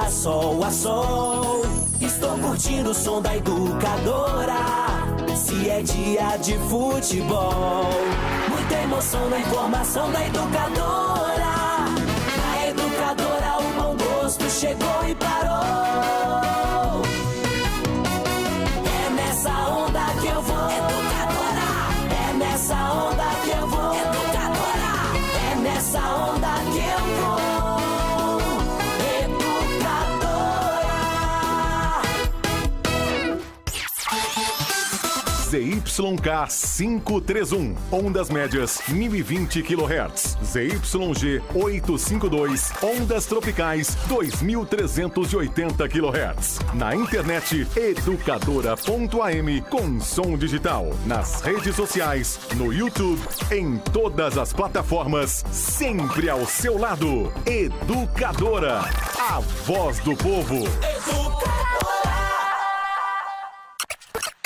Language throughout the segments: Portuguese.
dia, sol a sol. Estou curtindo o som da Educadora. Se é dia de futebol, muita emoção na informação da Educadora. Na Educadora o bom gosto chegou e parou. É nessa onda que eu vou, Educadora. É nessa onda que eu vou, Educadora. É nessa onda que eu vou, ZYK 531, ondas médias 1020 kHz. ZYG 852, ondas tropicais 2380 kHz. Na internet educadora.am com som digital. Nas redes sociais, no YouTube, em todas as plataformas, sempre ao seu lado. Educadora, a voz do povo.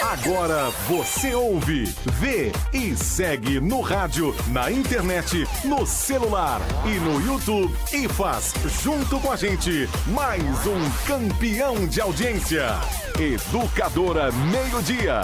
Agora você ouve, vê e segue no rádio, na internet, no celular e no YouTube e faz junto com a gente mais um campeão de audiência. Educadora Meio-Dia.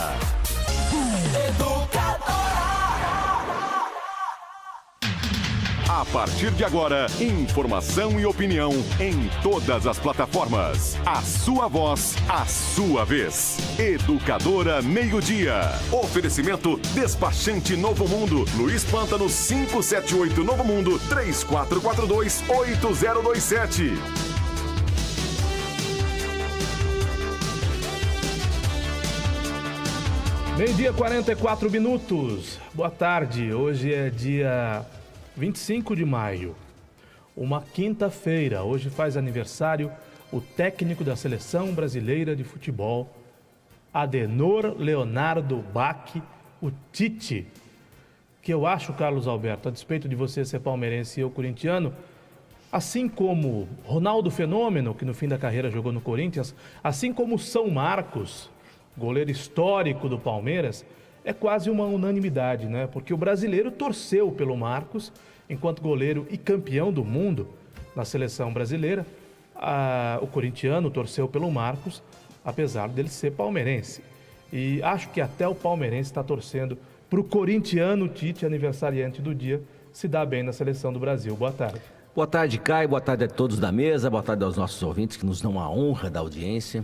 A partir de agora, informação e opinião em todas as plataformas. A sua voz, a sua vez. Educadora Meio-Dia. Oferecimento Despachante Novo Mundo. Luiz Pântano 578 Novo Mundo 3442-8027. Meio-dia, 44 minutos. Boa tarde. Hoje é dia 25 de maio, uma quinta-feira. Hoje faz aniversário o técnico da Seleção Brasileira de Futebol, Adenor Leonardo Bach, o Tite. Que eu acho, Carlos Alberto, a despeito de você ser palmeirense e eu corintiano, assim como Ronaldo Fenômeno, que no fim da carreira jogou no Corinthians, assim como São Marcos, goleiro histórico do Palmeiras, é quase uma unanimidade, né? Porque o brasileiro torceu pelo Marcos, enquanto goleiro e campeão do mundo na seleção brasileira. O corintiano torceu pelo Marcos, apesar dele ser palmeirense. E acho que até o palmeirense está torcendo para o corintiano Tite, aniversariante do dia, se dar bem na seleção do Brasil. Boa tarde. Boa tarde, Caio. Boa tarde a todos da mesa. Boa tarde aos nossos ouvintes que nos dão a honra da audiência.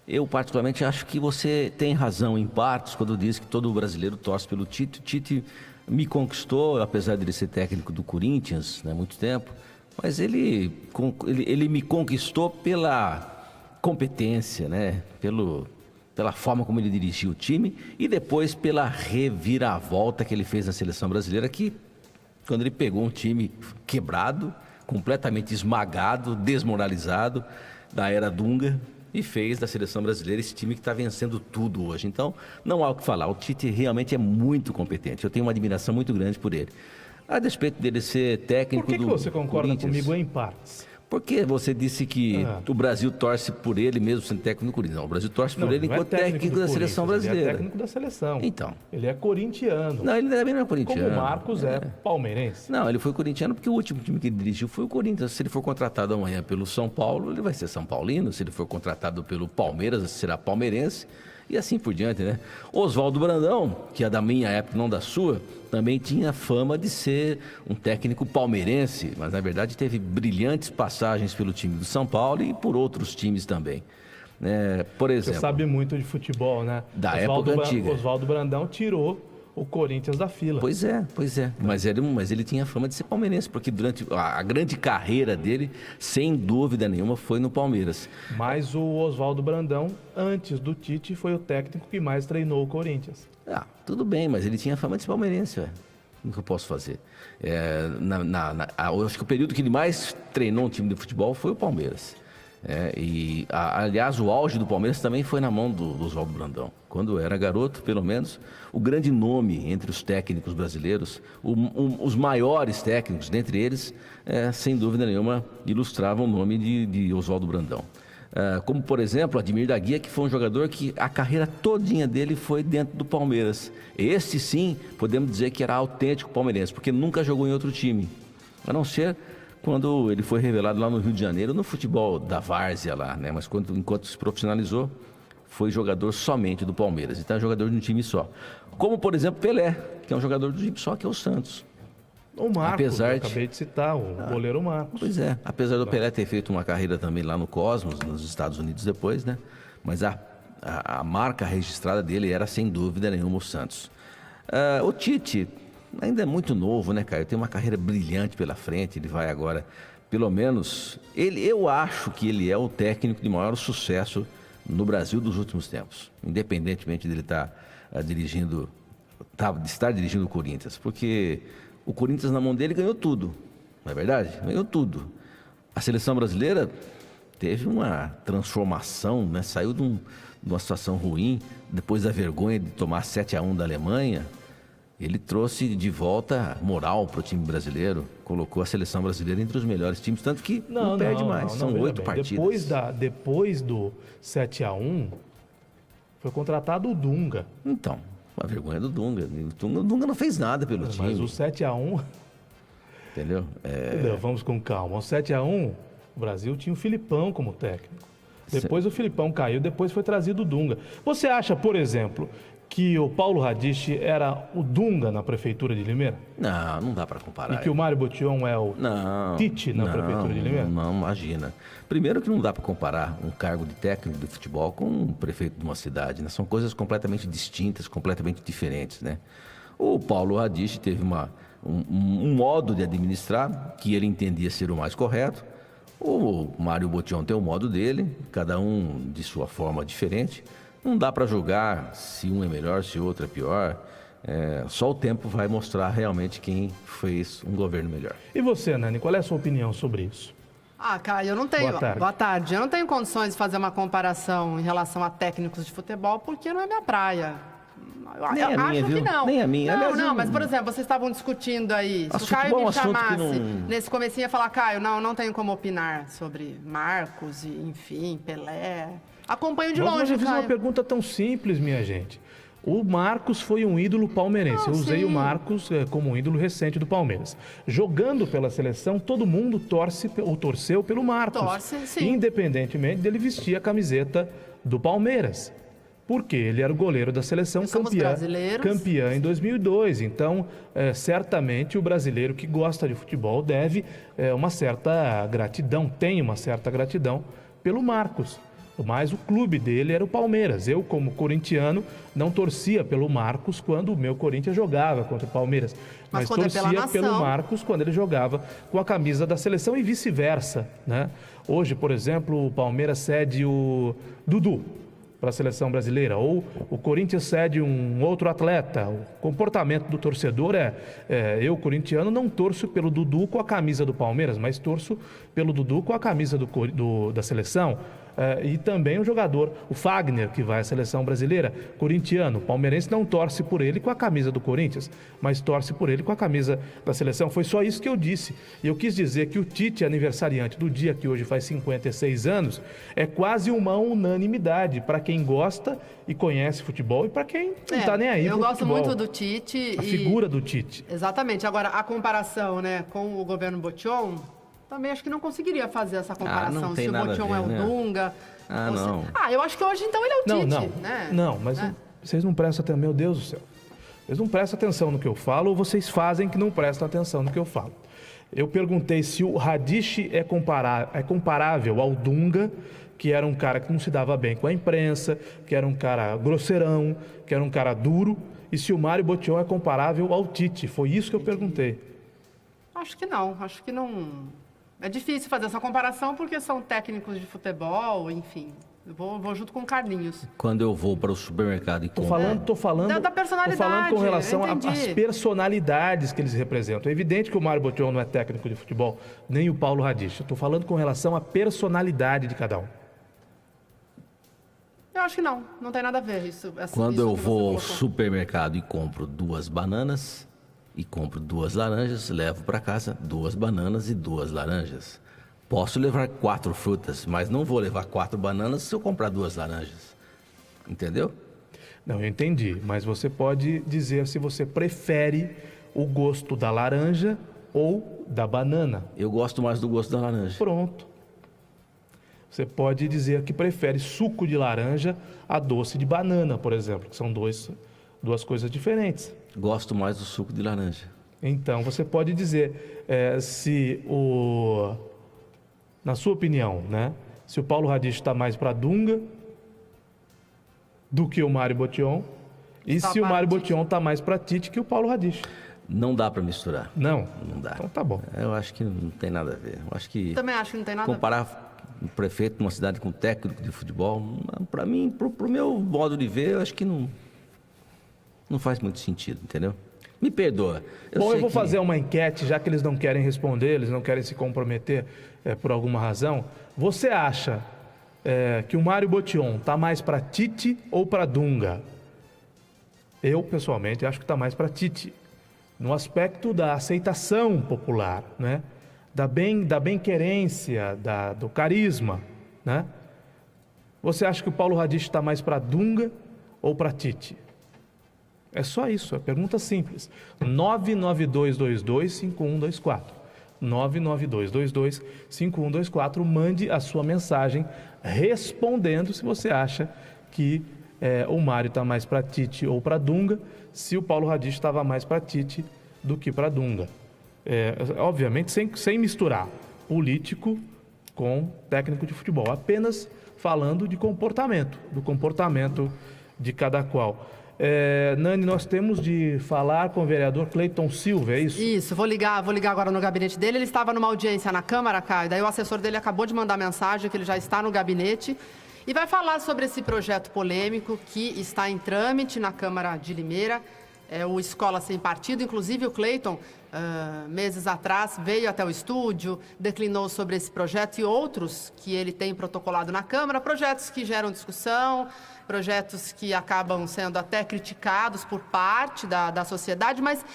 Eu, particularmente, acho que você tem razão em partes quando diz que todo brasileiro torce pelo Tite. O Tite me conquistou, apesar de ele ser técnico do Corinthians, há muito tempo, mas ele me conquistou pela competência, né? Pela forma como ele dirigiu o time e depois pela reviravolta que ele fez na seleção brasileira, que quando ele pegou um time quebrado, completamente esmagado, desmoralizado, da era Dunga, e fez da seleção brasileira esse time que está vencendo tudo hoje. Então, não há o que falar. O Tite realmente é muito competente. Eu tenho uma admiração muito grande por ele. A despeito dele ser técnico do Corinthians... Por que você concorda comigo em partes? Porque você disse que o Brasil torce por ele mesmo sendo técnico do Corinthians. Não, o Brasil torce por ele enquanto técnico da seleção brasileira. Ele é técnico da seleção. Então. Ele é corintiano. Não, ele também não é corintiano. Como o Marcos é palmeirense. Não, ele foi corintiano porque o último time que ele dirigiu foi o Corinthians. Se ele for contratado amanhã pelo São Paulo, ele vai ser São Paulino. Se ele for contratado pelo Palmeiras, será palmeirense. E assim por diante, né? Oswaldo Brandão, que é da minha época, não da sua, também tinha fama de ser um técnico palmeirense, mas na verdade teve brilhantes passagens pelo time do São Paulo e por outros times também. Por exemplo... Você sabe muito de futebol, né? Da época antiga. Oswaldo Brandão tirou o Corinthians da fila. Pois é. Mas ele tinha fama de ser palmeirense, porque durante a grande carreira dele, sem dúvida nenhuma, foi no Palmeiras. Mas o Oswaldo Brandão, antes do Tite, foi o técnico que mais treinou o Corinthians. Tudo bem, mas ele tinha fama de ser palmeirense, velho. O que eu posso fazer? Eu acho que o período que ele mais treinou um time de futebol foi o Palmeiras. Aliás, o auge do Palmeiras também foi na mão do Oswaldo Brandão. Quando era garoto, pelo menos, o grande nome entre os técnicos brasileiros, os maiores técnicos, dentre eles, sem dúvida nenhuma, ilustravam o nome de Oswaldo Brandão. Como, por exemplo, Ademir da Guia, que foi um jogador que a carreira todinha dele foi dentro do Palmeiras. Este, sim, podemos dizer que era autêntico palmeirense, porque nunca jogou em outro time, a não ser quando ele foi revelado lá no Rio de Janeiro, no futebol da várzea lá, né? Mas enquanto se profissionalizou, foi jogador somente do Palmeiras. Então é jogador de um time só. Como, por exemplo, Pelé, que é um jogador de um time só, que é o Santos. O Marcos, eu acabei de citar, o goleiro Marcos. Pois é, apesar do Pelé ter feito uma carreira também lá no Cosmos, nos Estados Unidos depois, né? Mas a marca registrada dele era, sem dúvida nenhuma, o Santos. O Tite ainda é muito novo, né, Caio? Tem uma carreira brilhante pela frente, ele vai agora, pelo menos... eu acho que ele é o técnico de maior sucesso no Brasil dos últimos tempos, independentemente dele estar dirigindo o Corinthians, porque o Corinthians na mão dele ganhou tudo, não é verdade? Ganhou tudo. A seleção brasileira teve uma transformação, né? Saiu de uma situação ruim, depois da vergonha de tomar 7-1 da Alemanha. Ele trouxe de volta moral para o time brasileiro, colocou a seleção brasileira entre os melhores times, tanto que não perde mais, são 8 partidas. Depois do 7-1, foi contratado o Dunga. Então, a vergonha do Dunga. O Dunga não fez nada pelo time. Mas o 7-1... Entendeu? Não, vamos com calma. O 7-1, o Brasil tinha o Filipão como técnico. Depois o Filipão caiu, depois foi trazido o Dunga. Você acha, por exemplo, que o Paulo Radiche era o Dunga na Prefeitura de Limeira? Não dá para comparar. E que o Mário Botion é o Tite na Prefeitura de Limeira? Não, imagina. Primeiro que não dá para comparar um cargo de técnico de futebol com um prefeito de uma cidade, né? São coisas completamente distintas, completamente diferentes, né? O Paulo Radiche teve um modo de administrar que ele entendia ser o mais correto. O Mário Botion tem o modo dele, cada um de sua forma diferente. Não dá para julgar se um é melhor, se o outro é pior. Só o tempo vai mostrar realmente quem fez um governo melhor. E você, Nani, qual é a sua opinião sobre isso? Caio, eu não tenho... Boa tarde. Eu não tenho condições de fazer uma comparação em relação a técnicos de futebol, porque não é minha praia. Acho que não. Nem a minha. Não, mas, por exemplo, vocês estavam discutindo aí. Se o Caio me chamasse nesse comecinho, ia falar, Caio, não tenho como opinar sobre Marcos e, enfim, Pelé. Acompanho de longe, Mas eu fiz Caio. uma pergunta tão simples, minha gente. O Marcos foi um ídolo palmeirense. Eu usei o Marcos como um ídolo recente do Palmeiras. Jogando pela seleção, todo mundo torceu pelo Marcos. Torce, sim. Independentemente dele vestir a do Palmeiras. Porque ele era o goleiro da seleção, campeã em 2002. Então, certamente o brasileiro que gosta de futebol deve uma certa gratidão, tem uma certa gratidão pelo Marcos. Mas o clube dele era o Palmeiras. Eu, como corintiano, não torcia pelo Marcos quando o meu Corinthians jogava contra o Palmeiras. Mas torcia pelo Marcos quando ele jogava com a camisa da seleção e vice-versa, né? Hoje, por exemplo, o Palmeiras cede o Dudu para a seleção brasileira, ou o Corinthians cede um outro atleta. O comportamento do torcedor eu, corintiano, não torço pelo Dudu com a camisa do Palmeiras, mas torço pelo Dudu com a camisa da seleção. E também o jogador, o Fagner, que vai à seleção brasileira, corintiano. O palmeirense não torce por ele com a camisa do Corinthians, mas torce por ele com a camisa da seleção. Foi só isso que eu disse. E eu quis dizer que o Tite, aniversariante do dia que hoje faz 56 anos, é quase uma unanimidade para quem gosta e conhece futebol e para quem não está nem aí pro futebol. Eu gosto muito do Tite. A figura do Tite. Exatamente. Agora, a comparação, né, com o governo Botion... Também acho que não conseguiria fazer essa comparação. Se o Botion é o Dunga. Não. Eu acho que hoje então ele é o Tite, né? Não, mas vocês não prestam atenção. Meu Deus do céu. Vocês não prestam atenção no que eu falo ou vocês fazem que não prestam atenção no que eu falo. Eu perguntei se o Radiche é comparável ao Dunga, que era um cara que não se dava bem com a imprensa, que era um cara grosseirão, que era um cara duro, e se o Mário Botion é comparável ao Tite. Foi isso que eu perguntei. Acho que não. É difícil fazer essa comparação porque são técnicos de futebol, enfim. Eu vou junto com o Carlinhos. Quando eu vou para o supermercado e compro... Tô falando da personalidade. Tô falando com relação às personalidades que eles representam. É evidente que o Mário Botion não é técnico de futebol, nem o Paulo Radiche. Estou falando com relação à personalidade de cada um. Eu acho que não tem nada a ver isso. Quando eu vou ao supermercado e compro 2 bananas... e compro 2 laranjas, levo para casa 2 bananas e 2 laranjas. Posso levar 4 frutas, mas não vou levar 4 bananas se eu comprar 2 laranjas. Entendeu? Não, eu entendi, mas você pode dizer se você prefere o gosto da laranja ou da banana. Eu gosto mais do gosto da laranja. Pronto. Você pode dizer que prefere suco de laranja a doce de banana, por exemplo, que são duas coisas diferentes. Gosto mais do suco de laranja. Então, você pode dizer na sua opinião, né, se o Paulo Radich está mais para Dunga do que o Mário Botion, e se o Mário Botion está mais para Tite que o Paulo Radich. Não dá para misturar. Não? Não dá. Então tá bom. Eu acho que não tem nada a ver. Eu acho que também acho que não tem nada a ver. Comparar um prefeito numa cidade com um técnico de futebol, para mim, pro meu modo de ver, eu acho que não faz muito sentido, entendeu? Me perdoa. Eu vou fazer uma enquete, já que eles não querem responder, eles não querem se comprometer por alguma razão. Você acha que o Mário Botion está mais para Tite ou para Dunga? Eu, pessoalmente, acho que está mais para Tite. No aspecto da aceitação popular, né? da bem-querência, do carisma. Né? Você acha que o Paulo Radich está mais para Dunga ou para Tite? É só isso, é pergunta simples. 99222-5124. 99222-5124. Mande a sua mensagem respondendo se você acha que o Mário está mais para Tite ou para Dunga, se o Paulo Radich estava mais para Tite do que para Dunga. Obviamente sem misturar político com técnico de futebol, apenas falando do comportamento de cada qual. Nani, nós temos de falar com o vereador Cleiton Silva, é isso? Isso, vou ligar agora no gabinete dele. Ele estava numa audiência na Câmara, Caio, daí o assessor dele acabou de mandar mensagem que ele já está no gabinete e vai falar sobre esse projeto polêmico que está em trâmite na Câmara de Limeira, o Escola Sem Partido. Inclusive o Cleiton, meses atrás, veio até o estúdio, declinou sobre esse projeto e outros que ele tem protocolado na Câmara, projetos que geram discussão, projetos que acabam sendo até criticados por parte da sociedade, mas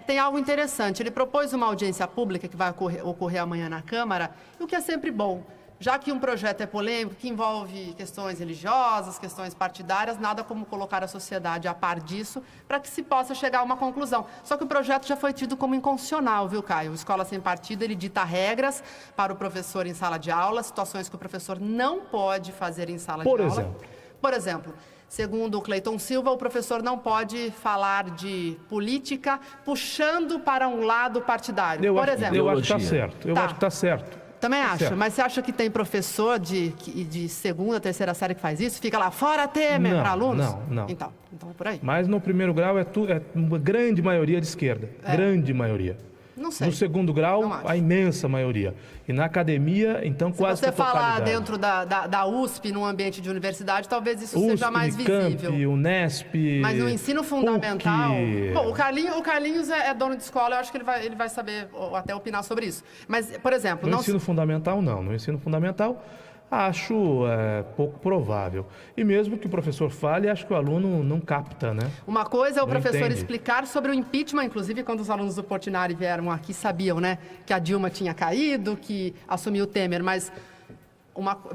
tem algo interessante. Ele propôs uma audiência pública que vai ocorrer amanhã na Câmara, o que é sempre bom. Já que um projeto é polêmico, que envolve questões religiosas, questões partidárias, nada como colocar a sociedade a par disso para que se possa chegar a uma conclusão. Só que o projeto já foi tido como inconstitucional, viu, Caio? O Escola Sem Partido, ele dita regras para o professor em sala de aula, situações que o professor não pode fazer em sala de aula. Por exemplo, segundo o Cleiton Silva, o professor não pode falar de política puxando para um lado partidário. Eu acho que está certo. Eu acho que está certo. Também acho, certo. Mas você acha que tem professor de segunda, terceira série que faz isso? Fica lá, fora Temer, para alunos? Não. Então é por aí. Mas no primeiro grau é uma grande maioria de esquerda. Grande maioria. Não sei. No segundo grau, a imensa maioria. E na academia, então, quase que a totalidade. Se você falar dentro da USP, num ambiente de universidade, talvez isso seja mais visível. Unicamp, Unesp, mas no ensino fundamental... Bom, o Carlinhos é dono de escola, eu acho que ele vai saber até opinar sobre isso. Mas, por exemplo... No ensino fundamental, não. No ensino fundamental, acho pouco provável. E mesmo que o professor fale, acho que o aluno não capta, né? Uma coisa é o professor entende. Explicar sobre o impeachment, inclusive quando os alunos do Portinari vieram aqui, sabiam, né? Que a Dilma tinha caído, que assumiu o Temer, mas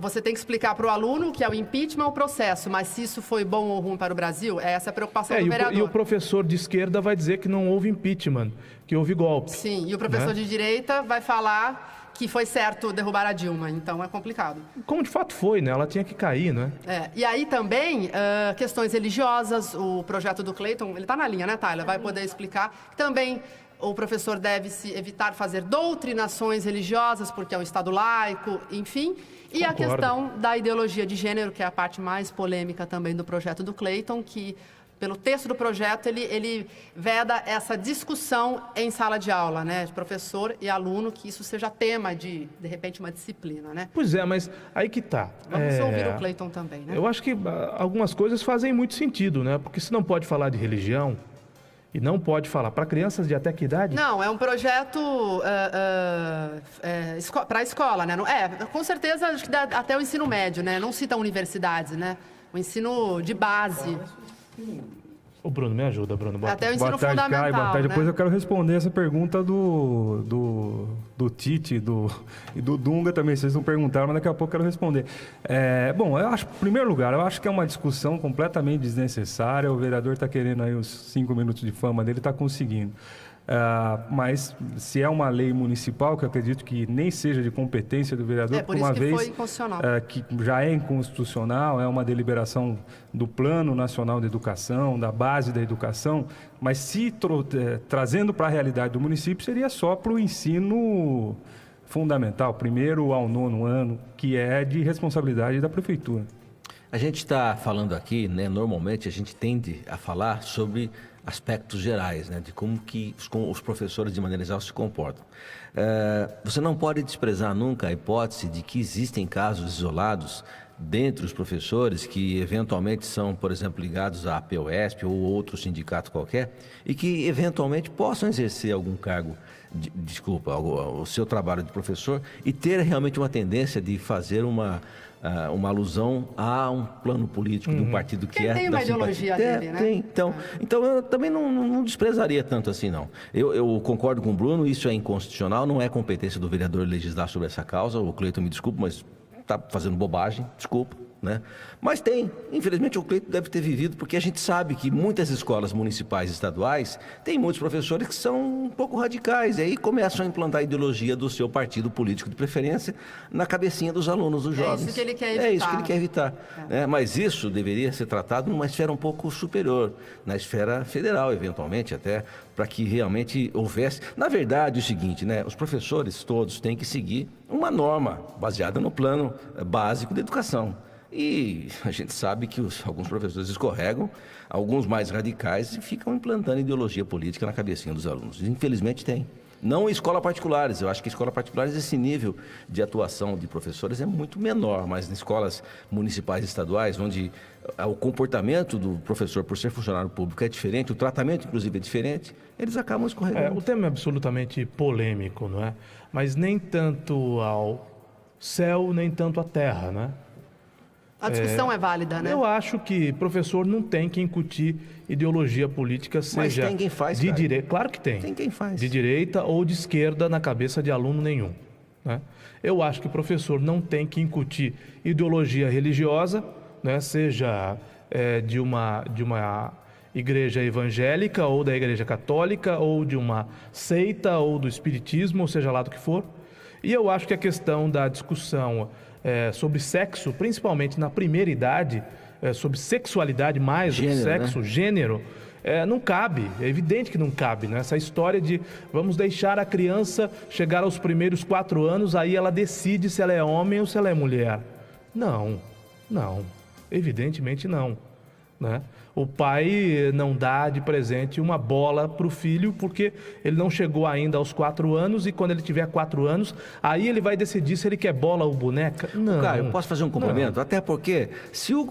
você tem que explicar para o aluno que é o impeachment o processo, mas se isso foi bom ou ruim para o Brasil, essa é a preocupação do vereador. E o professor de esquerda vai dizer que não houve impeachment, que houve golpe. Sim, e o professor de direita vai falar que foi certo derrubar a Dilma, então é complicado. Como de fato foi, né? Ela tinha que cair, né? E aí também, questões religiosas, o projeto do Cleiton, ele está na linha, né, Tayla? Vai poder explicar. Também o professor deve se evitar fazer doutrinações religiosas, porque é um Estado laico, enfim. E a questão da ideologia de gênero, que é a parte mais polêmica também do projeto do Cleiton, que pelo texto do projeto, ele veda essa discussão em sala de aula, né? De professor e aluno, que isso seja tema de repente, uma disciplina, né? Pois é, mas aí que tá. Vamos ouvir o Cleiton também, né? Eu acho que algumas coisas fazem muito sentido, né? Porque se não pode falar de religião e não pode falar para crianças de até que idade? Não, é um projeto para a escola, né? Com certeza, acho que até o ensino médio, né? Não cita universidades, né? O ensino de base. O Bruno, me ajuda, Bruno. Até o ensino fundamental, Caio, boa tarde. né? Depois eu quero responder essa pergunta do Tite e do Dunga também. Vocês não perguntaram, mas daqui a pouco eu quero responder. Bom, eu acho, em primeiro lugar, eu acho que é uma discussão completamente desnecessária. O vereador está querendo aí os 5 minutos de fama dele, está conseguindo. Mas se é uma lei municipal, que eu acredito que nem seja de competência do vereador, por isso que foi inconstitucional. Que já é inconstitucional, é uma deliberação do Plano Nacional de Educação, da base da educação, mas se trazendo para a realidade do município, seria só para o ensino fundamental, 1º ao 9º ano, que é de responsabilidade da prefeitura. A gente está falando aqui, né, normalmente a gente tende a falar sobre aspectos gerais, né, de como que os professores de maneira geral se comportam. Você não pode desprezar nunca a hipótese de que existem casos isolados dentre os professores que eventualmente são, por exemplo, ligados à POSP ou outro sindicato qualquer e que eventualmente possam exercer algum cargo, o seu trabalho de professor e ter realmente uma tendência de fazer uma alusão a um plano político de um partido que tem uma ideologia dele, né? Tem. Então eu também não desprezaria tanto assim, não. Eu concordo com o Bruno, isso é inconstitucional, não é competência do vereador legislar sobre essa causa. O Cleiton me desculpa, mas está fazendo bobagem, desculpa, né? Mas infelizmente o Cleiton deve ter vivido, porque a gente sabe que muitas escolas municipais e estaduais têm muitos professores que são um pouco radicais, e aí começam a implantar a ideologia do seu partido político de preferência na cabecinha dos alunos, dos jovens. É isso que ele quer evitar. É isso que ele quer evitar. Mas isso deveria ser tratado numa esfera um pouco superior, na esfera federal, eventualmente, até para que realmente houvesse... Na verdade, é o seguinte, né? Os professores todos têm que seguir uma norma baseada no plano básico da educação. E a gente sabe que alguns professores escorregam, alguns mais radicais, e ficam implantando ideologia política na cabecinha dos alunos. Infelizmente tem. Não em escolas particulares, eu acho que em escolas particulares esse nível de atuação de professores é muito menor, mas em escolas municipais e estaduais, onde o comportamento do professor por ser funcionário público é diferente, o tratamento inclusive é diferente, eles acabam escorregando. O tema é absolutamente polêmico, não é? Mas nem tanto ao céu, nem tanto à terra, né? A discussão é válida, né? Eu acho que professor não tem que incutir ideologia política, seja Mas tem quem faz, de direita. Claro que tem. Tem quem faz. De direita ou de esquerda na cabeça de aluno nenhum, né? Eu acho que o professor não tem que incutir ideologia religiosa, né? Seja de uma igreja evangélica ou da igreja católica ou de uma seita ou do espiritismo, ou seja lá do que for. E eu acho que a questão da discussão sobre sexo, principalmente na primeira idade, sobre sexualidade mais do que sexo, né? Gênero, não cabe, é evidente que não cabe, né? Essa história de vamos deixar a criança chegar aos primeiros 4 anos, aí ela decide se ela é homem ou se ela é mulher. Não, evidentemente não, né? O pai não dá de presente uma bola para o filho porque ele não chegou ainda aos 4 anos e quando ele tiver 4 anos, aí ele vai decidir se ele quer bola ou boneca. Não. Cara, eu posso fazer um complemento? Não. Até porque se o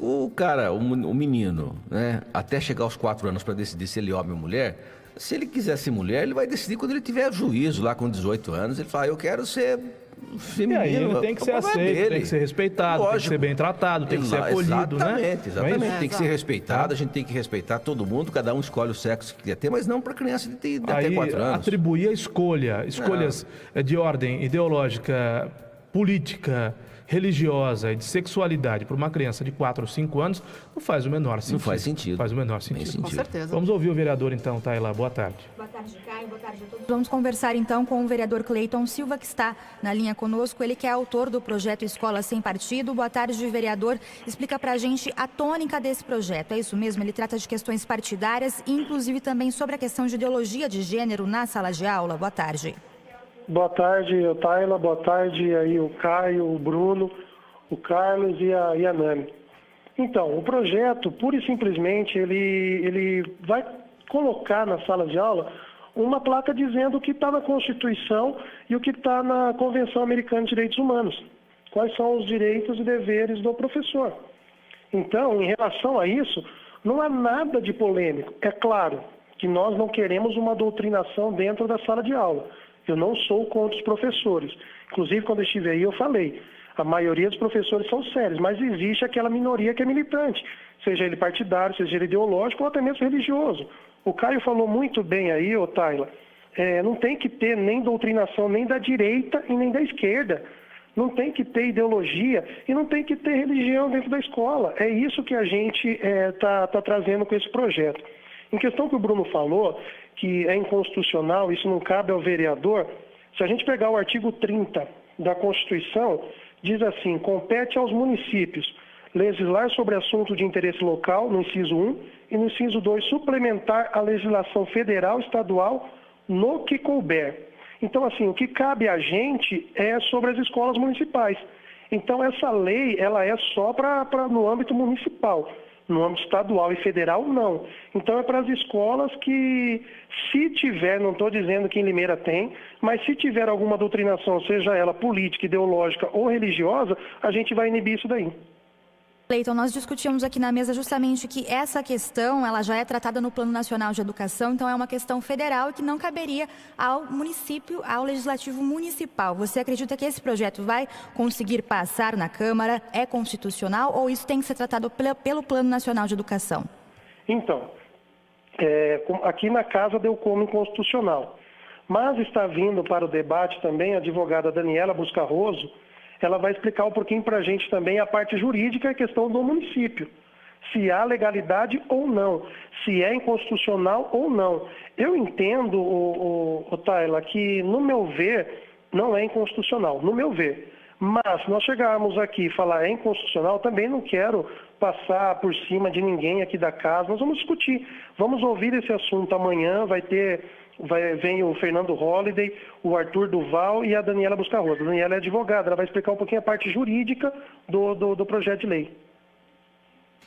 menino, né, até chegar aos 4 anos para decidir se ele é homem ou mulher, se ele quiser ser mulher, ele vai decidir quando ele tiver juízo lá com 18 anos, ele fala, eu quero ser... feminino, e aí ele tem que ser aceito, tem que ser respeitado, tem que ser bem tratado, tem que ser acolhido, exatamente, né? Exatamente, tem que ser respeitado, a gente tem que respeitar todo mundo, cada um escolhe o sexo que quer ter, mas não para criança de até 4 anos. Atribuir a escolhas de ordem ideológica, política, religiosa e de sexualidade para uma criança de 4 ou 5 anos não faz o menor sentido. Não faz sentido. Faz o menor sentido. Com certeza. Vamos ouvir o vereador então, Taila. Boa tarde. Boa tarde, Caio. Boa tarde a todos. Vamos conversar então com o vereador Cleiton Silva, que está na linha conosco. Ele que é autor do projeto Escola Sem Partido. Boa tarde, vereador. Explica pra gente a tônica desse projeto. É isso mesmo? Ele trata de questões partidárias e inclusive também sobre a questão de ideologia de gênero na sala de aula. Boa tarde. Boa tarde, Taila. Boa tarde aí o Caio, o Bruno, o Carlos e a Nami. Então, o projeto, pura e simplesmente, ele vai colocar na sala de aula uma placa dizendo o que está na Constituição e o que está na Convenção Americana de Direitos Humanos. Quais são os direitos e deveres do professor. Então, em relação a isso, não há nada de polêmico. É claro que nós não queremos uma doutrinação dentro da sala de aula. Eu não sou contra os professores. Inclusive, quando eu estive aí, eu falei, a maioria dos professores são sérios, mas existe aquela minoria que é militante, seja ele partidário, seja ele ideológico ou até mesmo religioso. O Caio falou muito bem aí, Taila, não tem que ter nem doutrinação nem da direita e nem da esquerda. Não tem que ter ideologia e não tem que ter religião dentro da escola. É isso que a gente está trazendo com esse projeto. Em questão que o Bruno falou, que é inconstitucional, isso não cabe ao vereador, se a gente pegar o artigo 30 da Constituição, diz assim: compete aos municípios legislar sobre assunto de interesse local, no inciso 1, e no inciso 2, suplementar a legislação federal, estadual, no que couber. Então, assim, o que cabe a gente é sobre as escolas municipais. Então, essa lei, ela é só no âmbito municipal. No âmbito estadual e federal, não. Então, é para as escolas que, se tiver, não estou dizendo que em Limeira tem, mas se tiver alguma doutrinação, seja ela política, ideológica ou religiosa, a gente vai inibir isso daí. Cleiton, nós discutimos aqui na mesa justamente que essa questão ela já é tratada no Plano Nacional de Educação, então é uma questão federal que não caberia ao município, ao legislativo municipal. Você acredita que esse projeto vai conseguir passar na Câmara? É constitucional ou isso tem que ser tratado pelo Plano Nacional de Educação? Então, aqui na casa deu como inconstitucional, mas está vindo para o debate também a advogada Daniela Buscarroso. Ela vai explicar um pouquinho para a gente também a parte jurídica e a questão do município. Se há legalidade ou não, se é inconstitucional ou não. Eu entendo, Tayla, que no meu ver não é inconstitucional, no meu ver. Mas se nós chegarmos aqui e falar é inconstitucional, também não quero passar por cima de ninguém aqui da casa. Nós vamos discutir, vamos ouvir esse assunto amanhã, vem o Fernando Holliday, o Arthur Duval e a Daniela Buscarroso. A Daniela é advogada, ela vai explicar um pouquinho a parte jurídica do projeto de lei.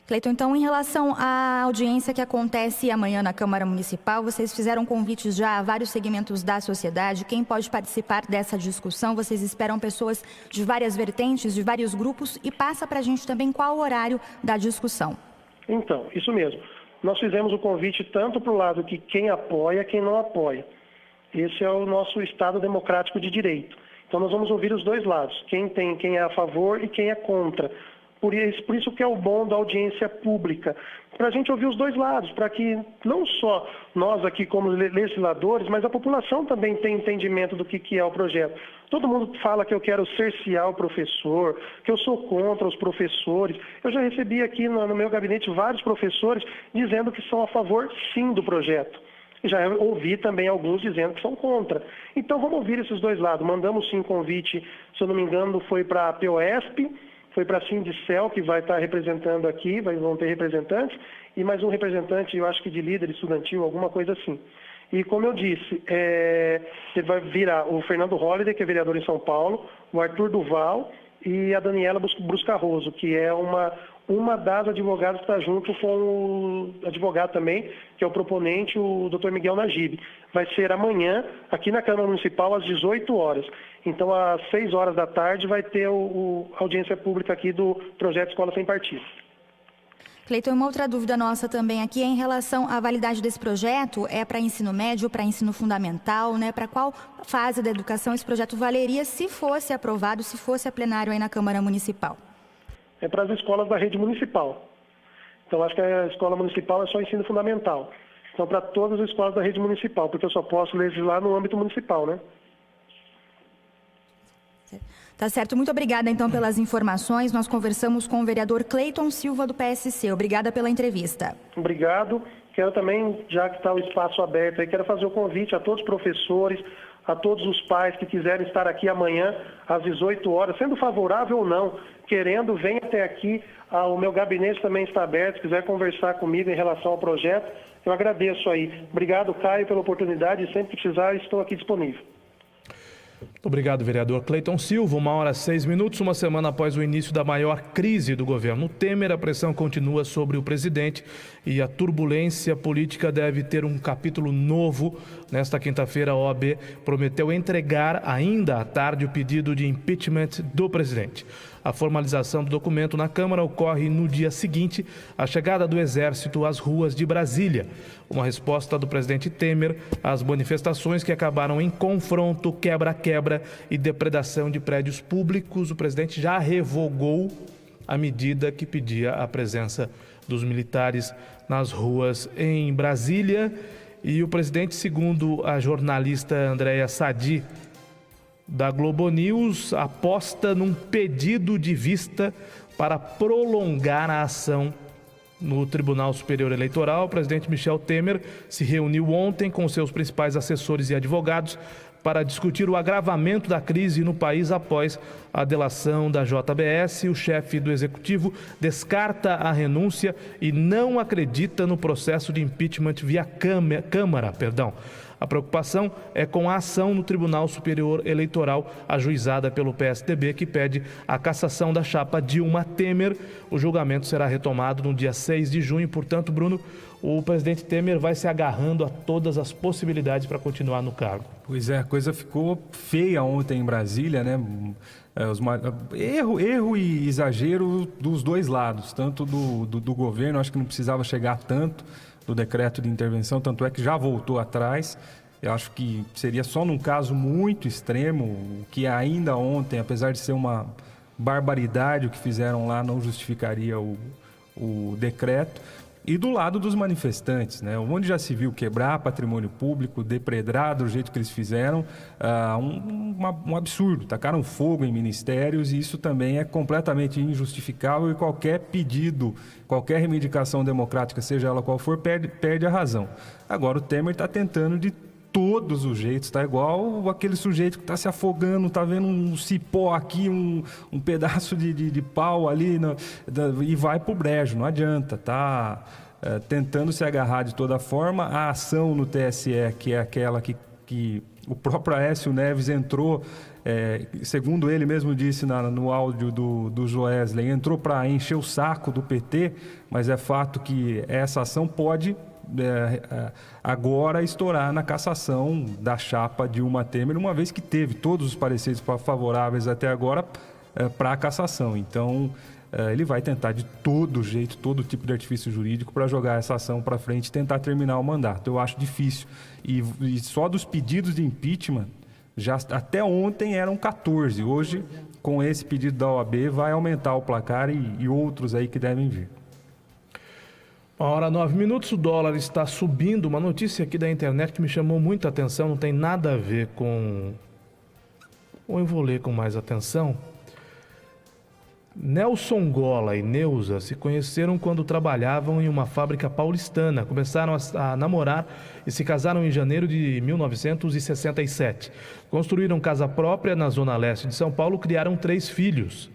Cleiton, então, em relação à audiência que acontece amanhã na Câmara Municipal, vocês fizeram convites já a vários segmentos da sociedade. Quem pode participar dessa discussão? Vocês esperam pessoas de várias vertentes, de vários grupos? E passa para a gente também qual o horário da discussão. Então, isso mesmo. Nós fizemos o convite tanto para o lado que quem apoia, quem não apoia. Esse é o nosso Estado democrático de direito. Então nós vamos ouvir os dois lados, quem é a favor e quem é contra. Por isso que é o bom da audiência pública, para a gente ouvir os dois lados, para que não só nós aqui como legisladores, mas a população também tenha entendimento do que é o projeto. Todo mundo fala que eu quero cercear o professor, que eu sou contra os professores. Eu já recebi aqui no meu gabinete vários professores dizendo que são a favor, sim, do projeto. Já ouvi também alguns dizendo que são contra. Então vamos ouvir esses dois lados. Mandamos sim convite, se eu não me engano, foi para a POESP, foi para a Sindicel, que vai estar representando aqui, vão ter representantes, e mais um representante, eu acho que de líder estudantil, alguma coisa assim. E como eu disse, vai virar o Fernando Holliday, que é vereador em São Paulo, o Arthur Duval e a Daniela Buscarroso, que é uma das advogadas que está junto com o advogado também, que é o proponente, o Dr. Miguel Najib. Vai ser amanhã, aqui na Câmara Municipal, às 18 horas. Então, às 6 horas da tarde, vai ter a audiência pública aqui do projeto Escola Sem Partido. Cleiton, uma outra dúvida nossa também aqui é em relação à validade desse projeto. É para ensino médio, para ensino fundamental, né? Para qual fase da educação esse projeto valeria se fosse aprovado, se fosse a plenário aí na Câmara Municipal? É para as escolas da rede municipal. Então, acho que a escola municipal é só ensino fundamental. Então, para todas as escolas da rede municipal, porque eu só posso legislar no âmbito municipal, né? Tá certo. Muito obrigada, então, pelas informações. Nós conversamos com o vereador Cleiton Silva, do PSC. Obrigada pela entrevista. Obrigado. Quero também, já que está o espaço aberto aí, quero fazer o convite a todos os professores, a todos os pais que quiserem estar aqui amanhã às 18 horas, sendo favorável ou não, querendo, venha até aqui. O meu gabinete também está aberto, se quiser conversar comigo em relação ao projeto, eu agradeço aí. Obrigado, Caio, pela oportunidade e sempre que precisar, estou aqui disponível. Muito obrigado, vereador Cleiton Silva. 1h06, uma semana após o início da maior crise do governo Temer, a pressão continua sobre o presidente e a turbulência política deve ter um capítulo novo. Nesta quinta-feira, a OAB prometeu entregar ainda à tarde o pedido de impeachment do presidente. A formalização do documento na Câmara ocorre no dia seguinte à chegada do Exército às ruas de Brasília. Uma resposta do presidente Temer às manifestações que acabaram em confronto, quebra-quebra e depredação de prédios públicos. O presidente já revogou a medida que pedia a presença dos militares nas ruas em Brasília. E o presidente, segundo a jornalista Andréa Sadi, da Globo News, aposta num pedido de vista para prolongar a ação No Tribunal Superior Eleitoral, o presidente Michel Temer se reuniu ontem com seus principais assessores e advogados para discutir o agravamento da crise no país após a delação da JBS. O chefe do executivo descarta a renúncia e não acredita no processo de impeachment via Câmara. A preocupação é com a ação no Tribunal Superior Eleitoral, ajuizada pelo PSDB, que pede a cassação da chapa Dilma Temer. O julgamento será retomado no dia 6 de junho. Portanto, Bruno, o presidente Temer vai se agarrando a todas as possibilidades para continuar no cargo. Pois é, a coisa ficou feia ontem em Brasília, né? Erro e exagero dos dois lados, tanto do governo, acho que não precisava chegar tanto do decreto de intervenção, tanto é que já voltou atrás. Eu acho que seria só num caso muito extremo, que ainda ontem, apesar de ser uma barbaridade o que fizeram lá, não justificaria o decreto. E do lado dos manifestantes, né? Onde já se viu quebrar patrimônio público, depredar do jeito que eles fizeram, um absurdo. Tacaram fogo em ministérios e isso também é completamente injustificável, e qualquer pedido, qualquer reivindicação democrática, seja ela qual for, perde a razão. Agora o Temer está tentando de todos os jeitos, está igual aquele sujeito que está se afogando, está vendo um cipó aqui, um pedaço de pau ali, e vai para o brejo, não adianta, está tentando se agarrar de toda forma. A ação no TSE, que é aquela que o próprio Aécio Neves entrou, segundo ele mesmo disse no áudio do Joesley, entrou para encher o saco do PT, mas é fato que essa ação pode agora estourar na cassação da chapa Dilma Temer, uma vez que teve todos os pareceres favoráveis até agora para a cassação. Então, ele vai tentar de todo jeito, todo tipo de artifício jurídico para jogar essa ação para frente e tentar terminar o mandato. Eu acho difícil. E só dos pedidos de impeachment, já até ontem eram 14. Hoje, com esse pedido da OAB, vai aumentar o placar e outros aí que devem vir. 1h09, o dólar está subindo. Uma notícia aqui da internet que me chamou muita atenção, não tem nada a ver com... Ou eu vou ler com mais atenção. Nelson Gola e Neuza se conheceram quando trabalhavam em uma fábrica paulistana. Começaram a namorar e se casaram em janeiro de 1967. Construíram casa própria na zona leste de São Paulo, criaram 3 filhos.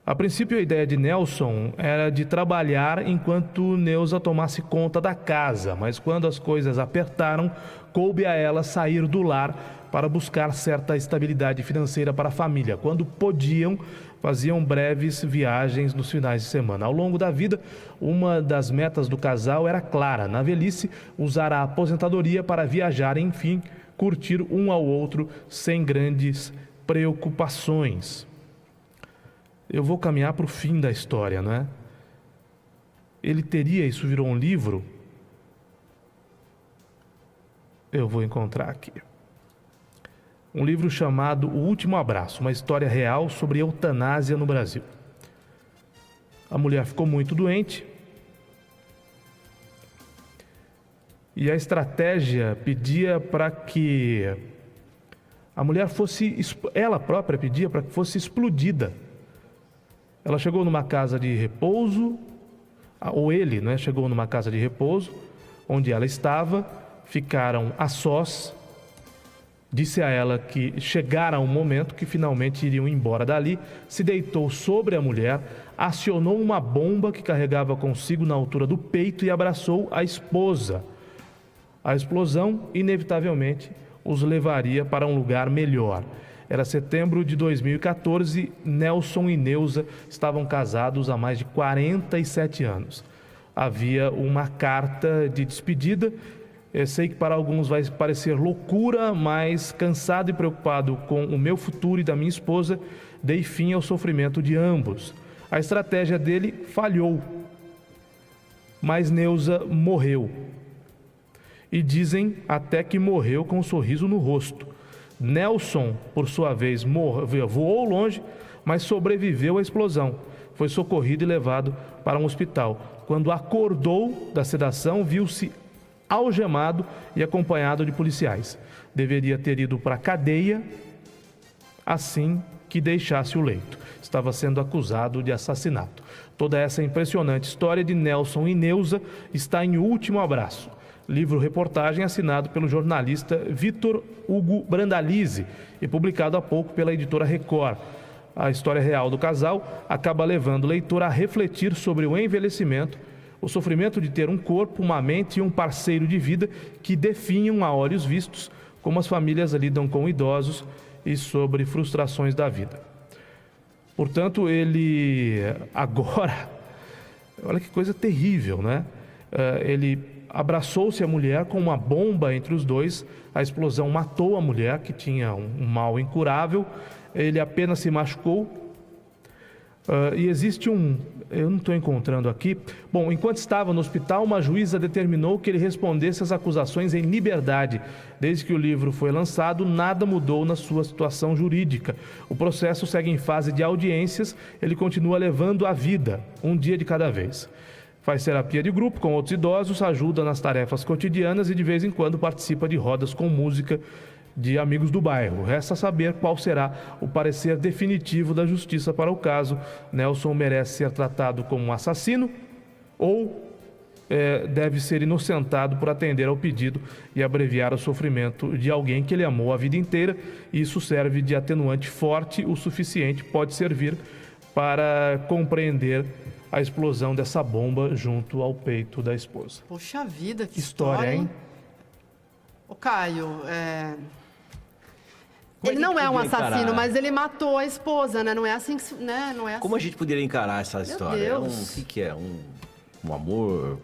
A princípio, a ideia de Nelson era de trabalhar enquanto Neuza tomasse conta da casa, mas quando as coisas apertaram, coube a ela sair do lar para buscar certa estabilidade financeira para a família. Quando podiam, faziam breves viagens nos finais de semana. Ao longo da vida, uma das metas do casal era clara: na velhice, usar a aposentadoria para viajar e, enfim, curtir um ao outro sem grandes preocupações. Eu vou caminhar para o fim da história, não é? Ele teria, isso virou um livro? Eu vou encontrar aqui. Um livro chamado O Último Abraço, uma história real sobre eutanásia no Brasil. A mulher ficou muito doente e a estratégia pedia para que a mulher fosse, ela própria pedia para que fosse explodida. Ela chegou numa casa de repouso, ou ele, né, chegou numa casa de repouso, onde ela estava, ficaram a sós. Disse a ela que chegara um momento que finalmente iriam embora dali, se deitou sobre a mulher, acionou uma bomba que carregava consigo na altura do peito e abraçou a esposa. A explosão, inevitavelmente, os levaria para um lugar melhor. Era setembro de 2014, Nelson e Neuza estavam casados há mais de 47 anos. Havia uma carta de despedida. Eu sei que para alguns vai parecer loucura, mas cansado e preocupado com o meu futuro e da minha esposa, dei fim ao sofrimento de ambos. A estratégia dele falhou, mas Neuza morreu. E dizem até que morreu com um sorriso no rosto. Nelson, por sua vez, voou longe, mas sobreviveu à explosão. Foi socorrido e levado para um hospital. Quando acordou da sedação, viu-se algemado e acompanhado de policiais. Deveria ter ido para a cadeia assim que deixasse o leito. Estava sendo acusado de assassinato. Toda essa impressionante história de Nelson e Neuza está em Último Abraço, livro-reportagem assinado pelo jornalista Vitor Hugo Brandalize e publicado há pouco pela editora Record. A história real do casal acaba levando o leitor a refletir sobre o envelhecimento, o sofrimento de ter um corpo, uma mente e um parceiro de vida que definham a olhos vistos como as famílias lidam com idosos e sobre frustrações da vida. Portanto, ele agora, olha que coisa terrível, né? Ele abraçou-se à mulher com uma bomba entre os dois, a explosão matou a mulher, que tinha um mal incurável, ele apenas se machucou. E existe eu não estou encontrando aqui. Bom, enquanto estava no hospital, uma juíza determinou que ele respondesse às acusações em liberdade. Desde que o livro foi lançado, nada mudou na sua situação jurídica. O processo segue em fase de audiências, ele continua levando a vida, um dia de cada vez. Faz terapia de grupo com outros idosos, ajuda nas tarefas cotidianas e de vez em quando participa de rodas com música de amigos do bairro. Resta saber qual será o parecer definitivo da justiça para o caso. Nelson merece ser tratado como um assassino ou deve ser inocentado por atender ao pedido e abreviar o sofrimento de alguém que ele amou a vida inteira. Isso serve de atenuante forte o suficiente, pode servir para compreender a explosão dessa bomba junto ao peito da esposa. Poxa vida, que história, hein? Ô, Caio, ele não é um assassino, mas ele matou a esposa, né? Não é assim que... Né? Não é assim. Como a gente poderia encarar essa história? Deus. O que é? Um amor?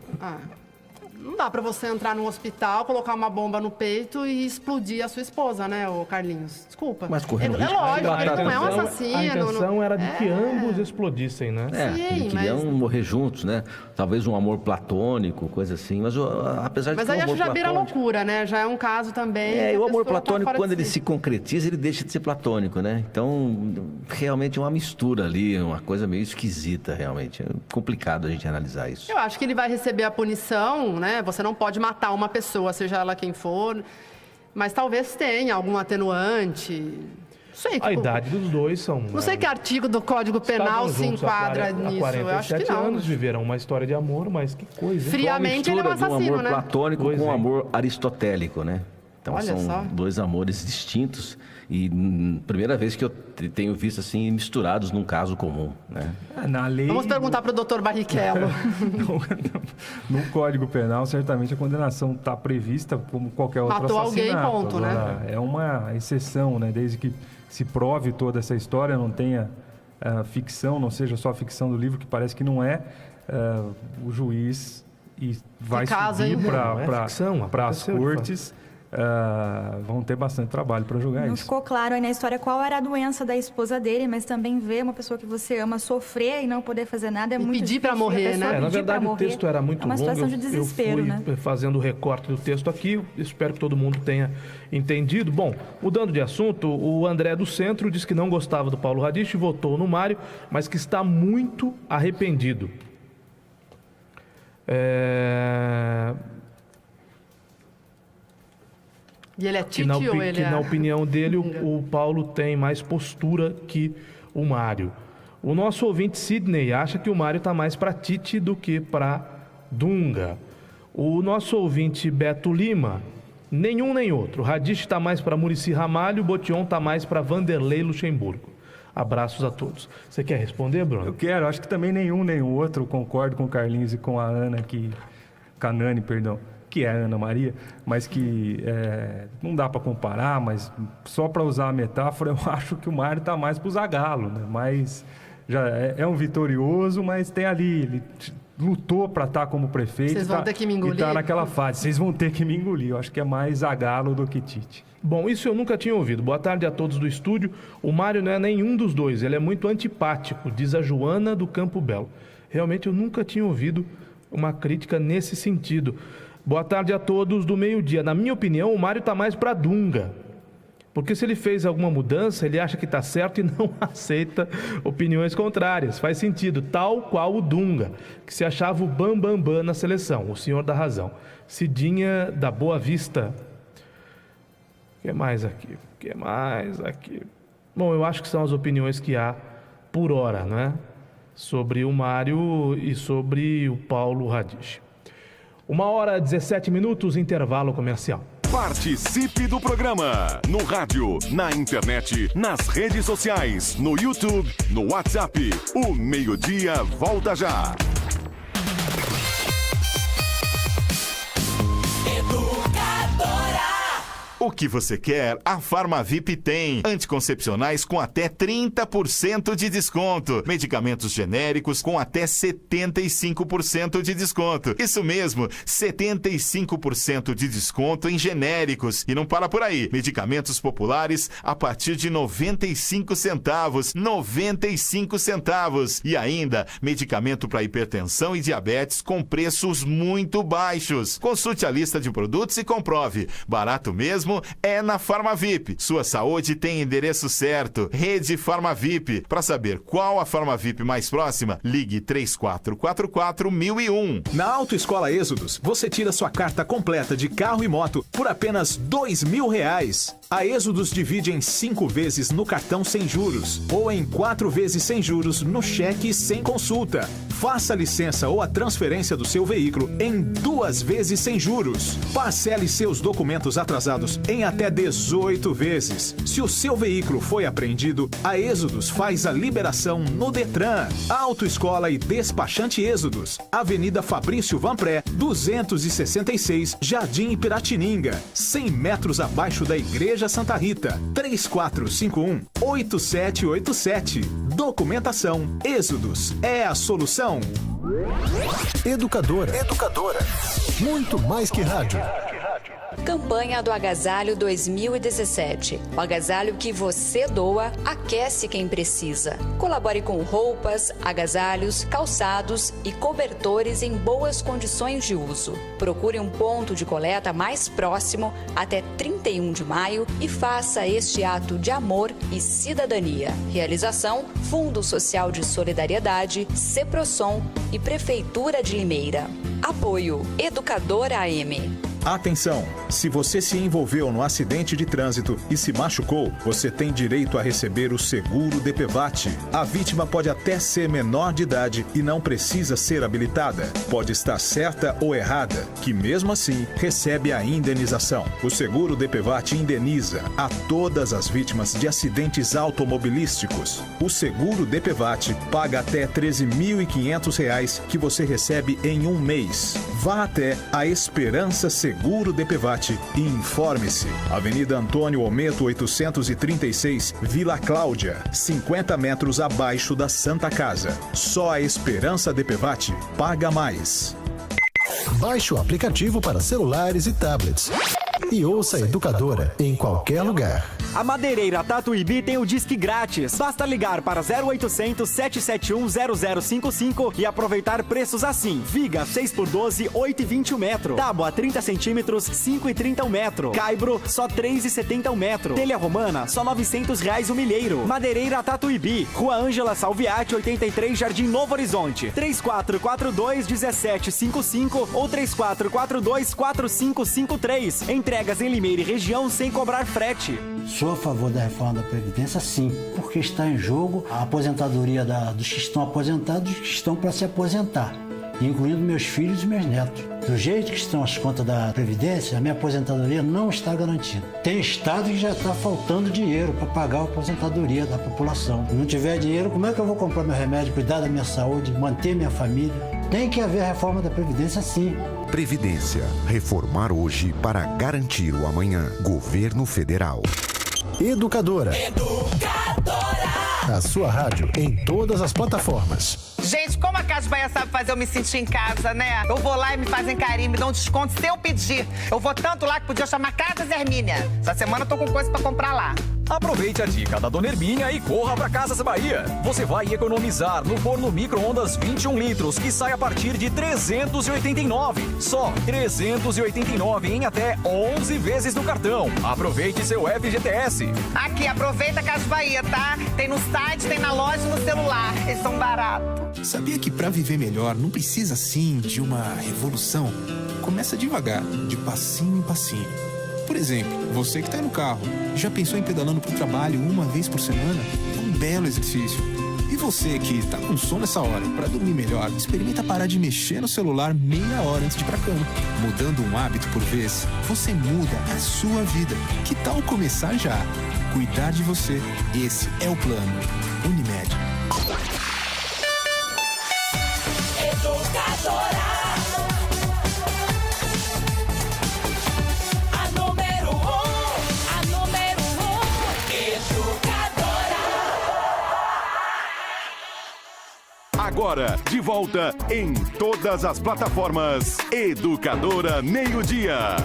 Não dá pra você entrar num hospital, colocar uma bomba no peito e explodir a sua esposa, né, ô Carlinhos? Desculpa. Mas correndo risco. É lógico, ele não é um assassino. A intenção era de que ambos explodissem, né? Sim, queriam morrer juntos, né? Talvez um amor platônico, coisa assim. Mas apesar de Mas que aí o acho amor que já vira platônico... loucura, né? Já é um caso também. o amor pessoa tá platônico, fora quando de ele si. se concretiza, ele deixa de ser platônico, né? Então, realmente é uma mistura ali, uma coisa meio esquisita, realmente. É complicado a gente analisar isso. Eu acho que ele vai receber a punição, né? Você não pode matar uma pessoa, seja ela quem for, mas talvez tenha algum atenuante. Não sei. A idade dos dois são... Não sei que artigo do Código Penal se enquadra nisso. Eu acho que não. anos viveram uma história de amor, mas que coisa. Hein? Friamente ele é um assassino, um amor né? platônico com um amor aristotélico, né? Então Olha são só. dois amores distintos e primeira vez que eu tenho visto assim misturados num caso comum, né? Na lei, Vamos perguntar para o doutor Barrichello. no Código Penal, certamente a condenação está prevista como qualquer outro Matou assassinato. alguém, ponto, Agora, né? É uma exceção, né? Desde que se prove toda essa história, não tenha ficção, não seja só a ficção do livro, que parece que não é, o juiz vai subir para as cortes. Vão ter bastante trabalho para julgar Não isso. ficou claro aí na história qual era a doença da esposa dele, mas também ver uma pessoa que você ama sofrer e não poder fazer nada é muito pedir difícil. pra morrer, né? Na verdade, o texto era muito longo. É uma situação de desespero, eu né? fui fazendo o recorte do texto aqui, espero que todo mundo tenha entendido. Bom, mudando de assunto, o André do Centro disse que não gostava do Paulo Radich e votou no Mário, mas que está muito arrependido. E ele é Tite ou ele na opinião dele, o Paulo tem mais postura que o Mário. O nosso ouvinte Sidney acha que o Mário está mais para Tite do que para Dunga. O nosso ouvinte Beto Lima, nenhum nem outro. Radich está mais para Muricy Ramalho, Botion está mais para Vanderlei Luxemburgo. Abraços a todos. Você quer responder, Bruno? Eu quero, acho que também nenhum nem o outro. Concordo com o Carlinhos e com a Ana Canani, que é a Ana Maria, mas que não dá para comparar, mas só para usar a metáfora, eu acho que o Mário está mais para o Zagallo, né? Mas já é um vitorioso, mas tem ali, ele lutou para estar como prefeito. Vocês vão ter que me engolir. E está naquela fase, vocês vão ter que me engolir. Eu acho que é mais Zagallo do que Tite. Bom, isso eu nunca tinha ouvido. Boa tarde a todos do estúdio. O Mário não é nenhum dos dois, ele é muito antipático, diz a Joana do Campo Belo. Realmente eu nunca tinha ouvido uma crítica nesse sentido. Boa tarde a todos do meio-dia. Na minha opinião, o Mário está mais para Dunga. Porque se ele fez alguma mudança, ele acha que está certo e não aceita opiniões contrárias. Faz sentido, tal qual o Dunga, que se achava o bam na seleção, o senhor da razão. Cidinha da Boa Vista. O que mais aqui? Bom, eu acho que são as opiniões que há por hora, né? Sobre o Mário e sobre o Paulo Radisch. 1h17, intervalo comercial. Participe do programa no rádio, na internet, nas redes sociais, no YouTube, no WhatsApp. O Meio-Dia volta já. O que você quer, a Farmavip tem. Anticoncepcionais com até 30% de desconto. Medicamentos genéricos com até 75% de desconto. Isso mesmo, 75% de desconto em genéricos. E não para por aí. Medicamentos populares a partir de 95 centavos. 95 centavos. E ainda, medicamento para hipertensão e diabetes com preços muito baixos. Consulte a lista de produtos e comprove. Barato mesmo é na Farmavip. Sua saúde tem endereço certo. Rede Farmavip. Para saber qual a Farmavip mais próxima, ligue 3444-1001. Na Autoescola Êxodos, você tira sua carta completa de carro e moto por apenas R$2.000. A Êxodos divide em 5 vezes no cartão sem juros ou em 4 vezes sem juros no cheque sem consulta. Faça a licença ou a transferência do seu veículo em 2 vezes sem juros. Parcele seus documentos atrasados em até 18 vezes. Se o seu veículo foi apreendido, a Êxodos faz a liberação no Detran. Autoescola e Despachante Êxodos. Avenida Fabrício Vanpré, 266, Jardim Piratininga, 100 metros abaixo da Igreja Santa Rita. 3451-8787. Documentação Êxodos é a solução. Educadora. Muito mais que rádio. Campanha do Agasalho 2017. O agasalho que você doa aquece quem precisa. Colabore com roupas, agasalhos, calçados e cobertores em boas condições de uso. Procure um ponto de coleta mais próximo até 31 de maio e faça este ato de amor e cidadania. Realização: Fundo Social de Solidariedade, Ceprosom e Prefeitura de Limeira. Apoio Educadora AM. Atenção! Se você se envolveu no acidente de trânsito e se machucou, você tem direito a receber o seguro DPVAT. A vítima pode até ser menor de idade e não precisa ser habilitada. Pode estar certa ou errada, que mesmo assim recebe a indenização. O seguro DPVAT indeniza a todas as vítimas de acidentes automobilísticos. O seguro DPVAT paga até R$ 13.500 que você recebe em um mês. Vá até a Esperança Seguro DPVAT e informe-se. Avenida Antônio Ometo 836, Vila Cláudia, 50 metros abaixo da Santa Casa. Só a Esperança DPVAT paga mais. Baixe o aplicativo para celulares e tablets. E ouça a Educadora em qualquer lugar. A Madeireira Tatuíbi tem o Disque grátis. Basta ligar para 0800 771 0055 e aproveitar preços assim. Viga 6x12, 8,20 o metro. Tábua 30 centímetros, 5,30 o metro. Caibro, só 3,70 o metro. Telha romana, só R$900 o milheiro. Madeireira Tatuíbi, Rua Ângela Salviati, 83, Jardim Novo Horizonte. 3442-1755 ou 3442-4553. Entregas em Limeira e região sem cobrar frete. Sou a favor da reforma da Previdência, sim, porque está em jogo a aposentadoria dos que estão aposentados e dos que estão para se aposentar, incluindo meus filhos e meus netos. Do jeito que estão as contas da Previdência, a minha aposentadoria não está garantida. Tem estado que já está faltando dinheiro para pagar a aposentadoria da população. Se não tiver dinheiro, como é que eu vou comprar meu remédio, cuidar da minha saúde, manter minha família? Tem que haver a reforma da Previdência, sim. Previdência. Reformar hoje para garantir o amanhã. Governo Federal. Educadora. A sua rádio em todas as plataformas. Gente, como a Casa de Bahia sabe fazer eu me sentir em casa, né? Eu vou lá e me fazem carinho, me dão um desconto se eu pedir. Eu vou tanto lá que podia chamar Casas Hermínia. Essa semana eu tô com coisa pra comprar lá. Aproveite a dica da Dona Hermínia e corra pra Casas Bahia. Você vai economizar no forno micro-ondas 21 litros, que sai a partir de R$ 389. Só R$ 389 em até 11 vezes no cartão. Aproveite seu FGTS. Aqui, aproveita a Casas Bahia, tá? Tem no site, tem na loja e no celular. Eles são baratos. Sabia que pra viver melhor não precisa, sim, de uma revolução? Começa devagar, de passinho em passinho. Por exemplo, você que está no carro, já pensou em pedalando para o trabalho uma vez por semana? É um belo exercício. E você que está com sono nessa hora, para dormir melhor, experimenta parar de mexer no celular meia hora antes de ir para a cama. Mudando um hábito por vez, você muda a sua vida. Que tal começar já? Cuidar de você. Esse é o plano. Unimed. Educadora. A número 1. A número 1. Educadora. Agora, de volta em todas as plataformas. Educadora Meio-Dia.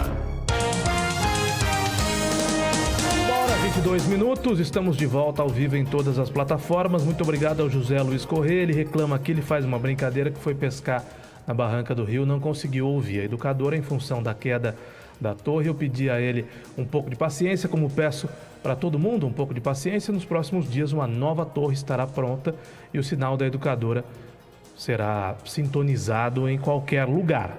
22 minutos, estamos de volta ao vivo em todas as plataformas. Muito obrigado ao José Luiz Corrêa. Ele reclama aqui, ele faz uma brincadeira que foi pescar na barranca do rio, não conseguiu ouvir a educadora em função da queda da torre. Eu pedi a ele um pouco de paciência, como peço para todo mundo, um pouco de paciência. Nos próximos dias uma nova torre estará pronta e o sinal da educadora será sintonizado em qualquer lugar.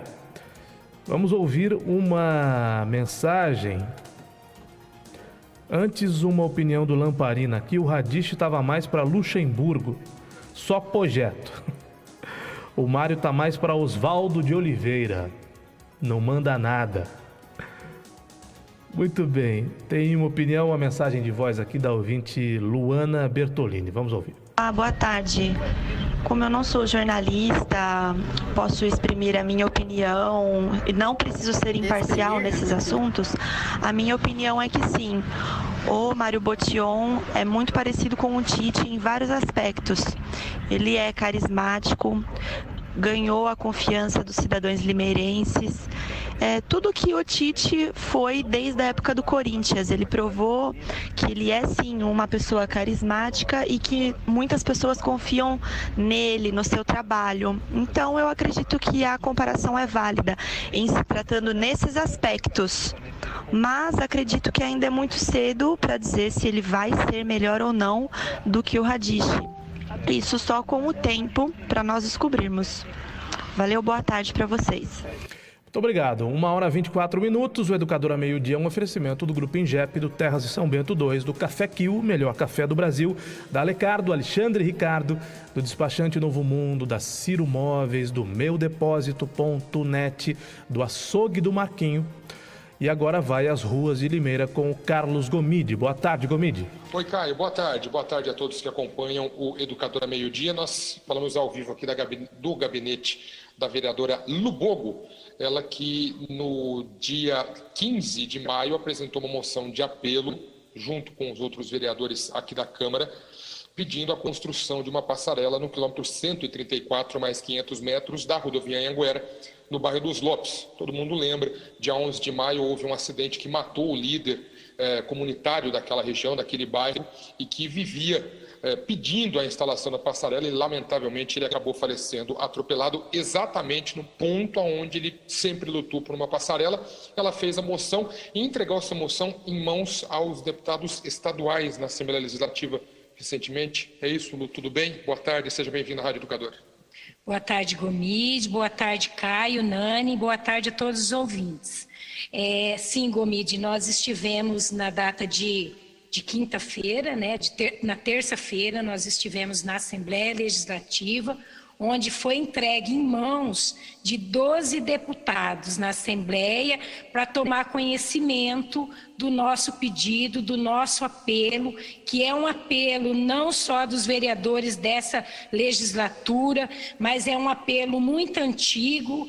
Vamos ouvir uma mensagem. Antes, uma opinião do Lamparina aqui. O Radiche estava mais para Luxemburgo. Só projeto. O Mário tá mais para Oswaldo de Oliveira. Não manda nada. Muito bem. Tem uma opinião, uma mensagem de voz aqui da ouvinte Luana Bertolini. Vamos ouvir. Boa tarde. Como eu não sou jornalista, posso exprimir a minha opinião e não preciso ser imparcial nesses assuntos. A minha opinião é que sim, o Mário Botion é muito parecido com o Tite em vários aspectos. Ele é carismático, ganhou a confiança dos cidadãos limeirenses. Tudo que o Tite foi desde a época do Corinthians. Ele provou que ele é sim uma pessoa carismática e que muitas pessoas confiam nele, no seu trabalho. Então eu acredito que a comparação é válida em se tratando nesses aspectos. Mas acredito que ainda é muito cedo para dizer se ele vai ser melhor ou não do que o Radiche. Isso só com o tempo para nós descobrirmos. Valeu, boa tarde para vocês. Muito obrigado. 1h24. O Educadora Meio-Dia é um oferecimento do Grupo Ingep, do Terras de São Bento 2, do Café Kill, o melhor café do Brasil, da Alecardo, Alexandre Ricardo, do Despachante Novo Mundo, da Ciro Móveis, do Meudepósito.net, do Açougue do Marquinho. E agora vai às ruas de Limeira com o Carlos Gomide. Boa tarde, Gomide. Oi, Caio. Boa tarde. Boa tarde a todos que acompanham o Educadora Meio-Dia. Nós falamos ao vivo aqui do gabinete da vereadora Lubogo, ela que no dia 15 de maio apresentou uma moção de apelo, junto com os outros vereadores aqui da Câmara, pedindo a construção de uma passarela no quilômetro 134 mais 500 metros da rodovia Anhanguera, no bairro dos Lopes. Todo mundo lembra, dia 11 de maio houve um acidente que matou o líder comunitário daquela região, daquele bairro, e que vivia pedindo a instalação da passarela e, lamentavelmente, ele acabou falecendo atropelado exatamente no ponto onde ele sempre lutou por uma passarela. Ela fez a moção e entregou essa moção em mãos aos deputados estaduais na Assembleia Legislativa recentemente. É isso, Lu, tudo bem? Boa tarde, seja bem-vindo à Rádio Educadora. Boa tarde, Gomide. Boa tarde, Caio, Nani. Boa tarde a todos os ouvintes. Sim, Gomide, nós estivemos na data de quinta-feira, né, na terça-feira, nós estivemos na Assembleia Legislativa, onde foi entregue em mãos de 12 deputados na Assembleia para tomar conhecimento do nosso pedido, do nosso apelo, que é um apelo não só dos vereadores dessa legislatura, mas é um apelo muito antigo.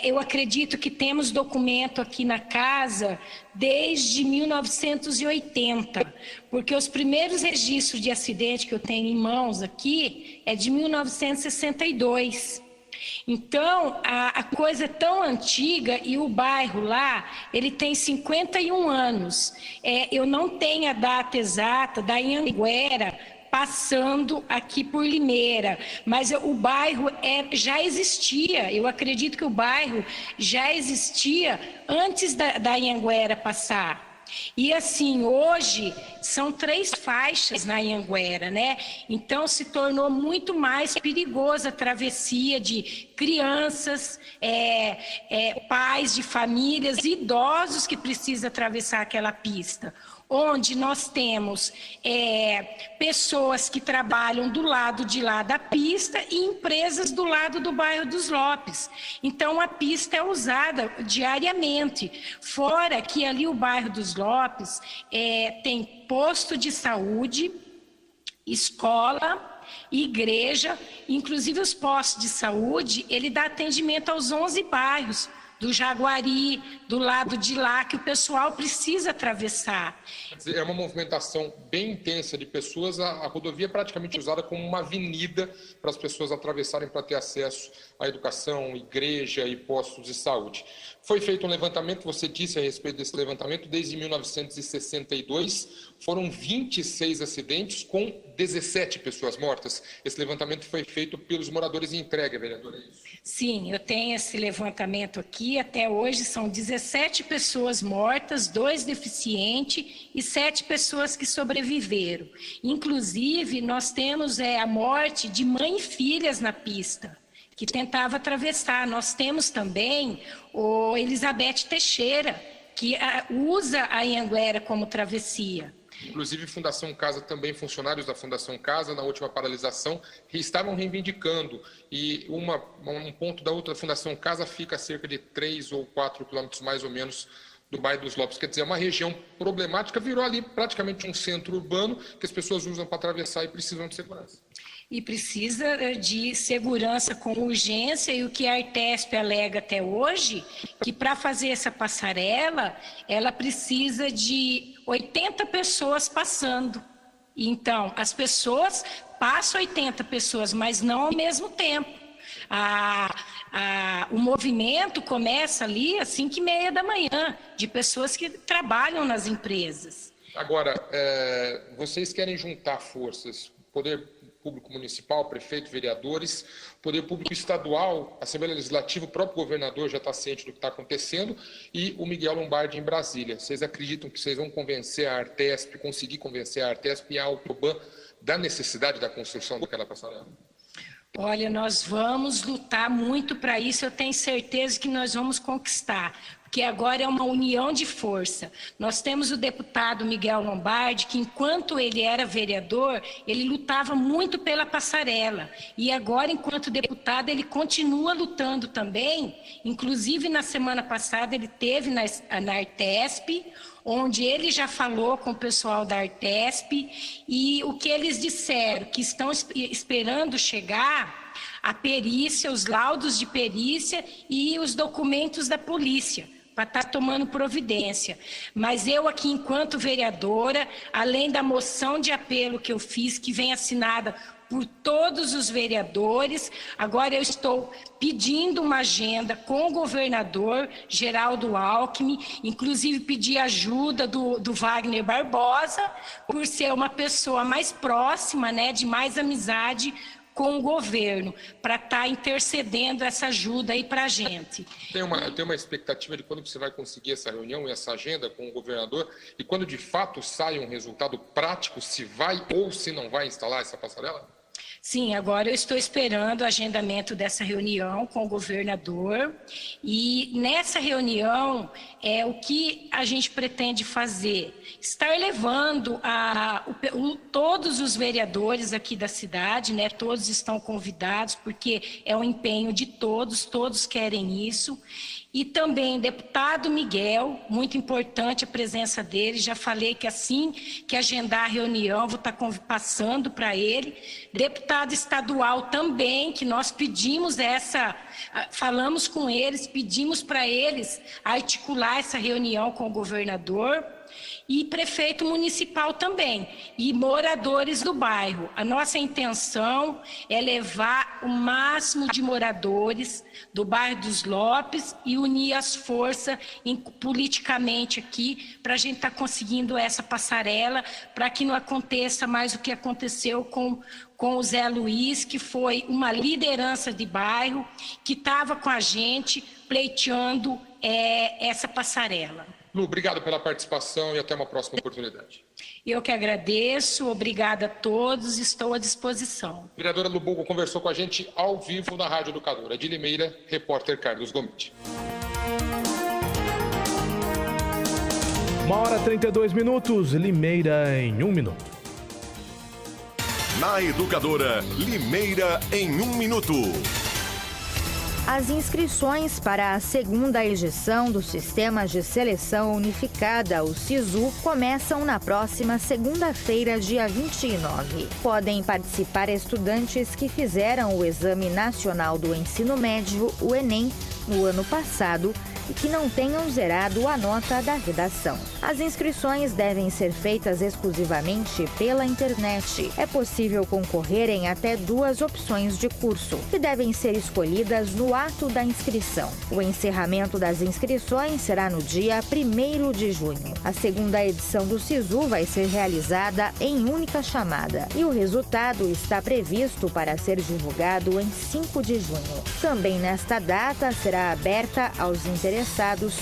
Eu acredito que temos documento aqui na casa desde 1980, porque os primeiros registros de acidente que eu tenho em mãos aqui é de 1962. Então, a coisa é tão antiga e o bairro lá, ele tem 51 anos. Eu não tenho a data exata da Anhanguera passando aqui por Limeira, mas o bairro já existia. Eu acredito que o bairro já existia antes da Anhanguera passar. E assim, hoje são 3 faixas na Anhanguera, né? Então se tornou muito mais perigosa a travessia de crianças, pais de famílias, idosos que precisam atravessar aquela pista, onde nós temos pessoas que trabalham do lado de lá da pista e empresas do lado do bairro dos Lopes. Então, a pista é usada diariamente. Fora que ali o bairro dos Lopes tem posto de saúde, escola, igreja, inclusive os postos de saúde, ele dá atendimento aos 11 bairros, do Jaguari, do lado de lá, que o pessoal precisa atravessar. É uma movimentação bem intensa de pessoas. A rodovia é praticamente usada como uma avenida para as pessoas atravessarem para ter acesso à educação, igreja e postos de saúde. Foi feito um levantamento, você disse a respeito desse levantamento, desde 1962 foram 26 acidentes com 17 pessoas mortas. Esse levantamento foi feito pelos moradores em entrega, vereadora, é isso? Sim, eu tenho esse levantamento aqui. Até hoje são 17 pessoas mortas, 2 deficientes e 7 pessoas que sobreviveram. Inclusive, nós temos a morte de mãe e filhas na pista, que tentava atravessar. Nós temos também o Elizabeth Teixeira, que usa a Anhanguera como travessia. Inclusive, Fundação Casa também, funcionários da Fundação Casa, na última paralisação, estavam reivindicando. E um ponto da outra Fundação Casa fica a cerca de 3 ou 4 quilômetros, mais ou menos, do bairro dos Lopes. Quer dizer, é uma região problemática, virou ali praticamente um centro urbano que as pessoas usam para atravessar e precisam de segurança. E precisa de segurança com urgência, e o que a Artesp alega até hoje, que para fazer essa passarela, ela precisa de 80 pessoas passando. Então, as pessoas passam 80 pessoas, mas não ao mesmo tempo. O movimento começa ali às 5h30 da manhã, de pessoas que trabalham nas empresas. Agora, vocês querem juntar forças, poder público municipal, prefeito, vereadores, poder público estadual, Assembleia Legislativa, o próprio governador já está ciente do que está acontecendo, e o Miguel Lombardi em Brasília. Vocês acreditam que vocês vão convencer a Artesp, conseguir convencer a Artesp e a Autoban da necessidade da construção daquela passarela? Olha, nós vamos lutar muito para isso, eu tenho certeza que nós vamos conquistar, porque agora é uma união de força. Nós temos o deputado Miguel Lombardi, que enquanto ele era vereador, ele lutava muito pela passarela. E agora, enquanto deputado, ele continua lutando também. Inclusive, na semana passada, ele esteve na Artesp, onde ele já falou com o pessoal da Artesp, e o que eles disseram, que estão esperando chegar a perícia, os laudos de perícia e os documentos da polícia, para estar tomando providência. Mas eu aqui, enquanto vereadora, além da moção de apelo que eu fiz, que vem assinada por todos os vereadores, agora eu estou pedindo uma agenda com o governador Geraldo Alckmin, inclusive pedi ajuda do Wagner Barbosa, por ser uma pessoa mais próxima, né, de mais amizade com o governo, para estar intercedendo essa ajuda aí para a gente. Tem uma expectativa de quando você vai conseguir essa reunião e essa agenda com o governador, e quando de fato sai um resultado prático, se vai ou se não vai instalar essa passarela? Sim, agora eu estou esperando o agendamento dessa reunião com o governador, e nessa reunião o que a gente pretende fazer? Estar levando todos os vereadores aqui da cidade, né? Todos estão convidados, porque é um empenho de todos, todos querem isso. E também deputado Miguel, muito importante a presença dele, já falei que assim que agendar a reunião, vou estar passando para ele. Deputado estadual também, que nós pedimos falamos com eles, pedimos para eles articular essa reunião com o governador. E prefeito municipal também, e moradores do bairro. A nossa intenção é levar o máximo de moradores do bairro dos Lopes e unir as forças politicamente aqui, para a gente estar conseguindo essa passarela, para que não aconteça mais o que aconteceu com o Zé Luiz, que foi uma liderança de bairro, que estava com a gente pleiteando essa passarela. Lu, obrigado pela participação e até uma próxima oportunidade. Eu que agradeço, obrigada a todos, estou à disposição. A vereadora Lubogo conversou com a gente ao vivo na Rádio Educadora. De Limeira, repórter Carlos Gomide. 1h32, Limeira em 1 minuto. Na Educadora, Limeira em 1 minuto. As inscrições para a segunda edição do Sistema de Seleção Unificada, o SISU, começam na próxima segunda-feira, dia 29. Podem participar estudantes que fizeram o Exame Nacional do Ensino Médio, o Enem, no ano passado e que não tenham zerado a nota da redação. As inscrições devem ser feitas exclusivamente pela internet. É possível concorrer em até 2 opções de curso, que devem ser escolhidas no ato da inscrição. O encerramento das inscrições será no dia 1º de junho. A segunda edição do SISU vai ser realizada em única chamada e o resultado está previsto para ser divulgado em 5 de junho. Também nesta data será aberta aos interessados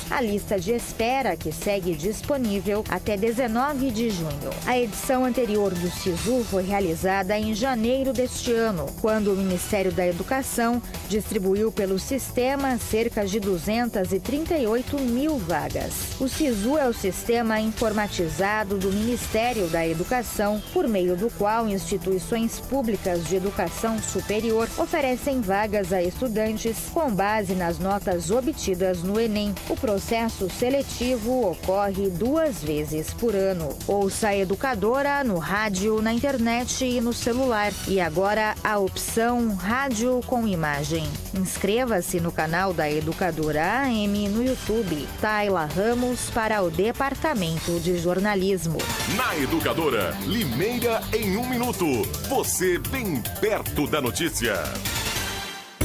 a lista de espera, que segue disponível até 19 de junho. A edição anterior do SISU foi realizada em janeiro deste ano, quando o Ministério da Educação distribuiu pelo sistema cerca de 238 mil vagas. O SISU é o sistema informatizado do Ministério da Educação, por meio do qual instituições públicas de educação superior oferecem vagas a estudantes com base nas notas obtidas no Enem. O processo seletivo ocorre 2 vezes por ano. Ouça a Educadora no rádio, na internet e no celular. E agora a opção Rádio com Imagem. Inscreva-se no canal da Educadora AM no YouTube. Tayla Ramos para o Departamento de Jornalismo. Na Educadora, Limeira em 1 minuto. Você bem perto da notícia.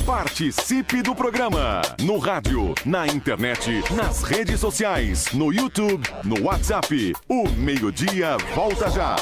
Participe do programa no rádio, na internet, nas redes sociais, no YouTube, no WhatsApp. O Meio-Dia volta já.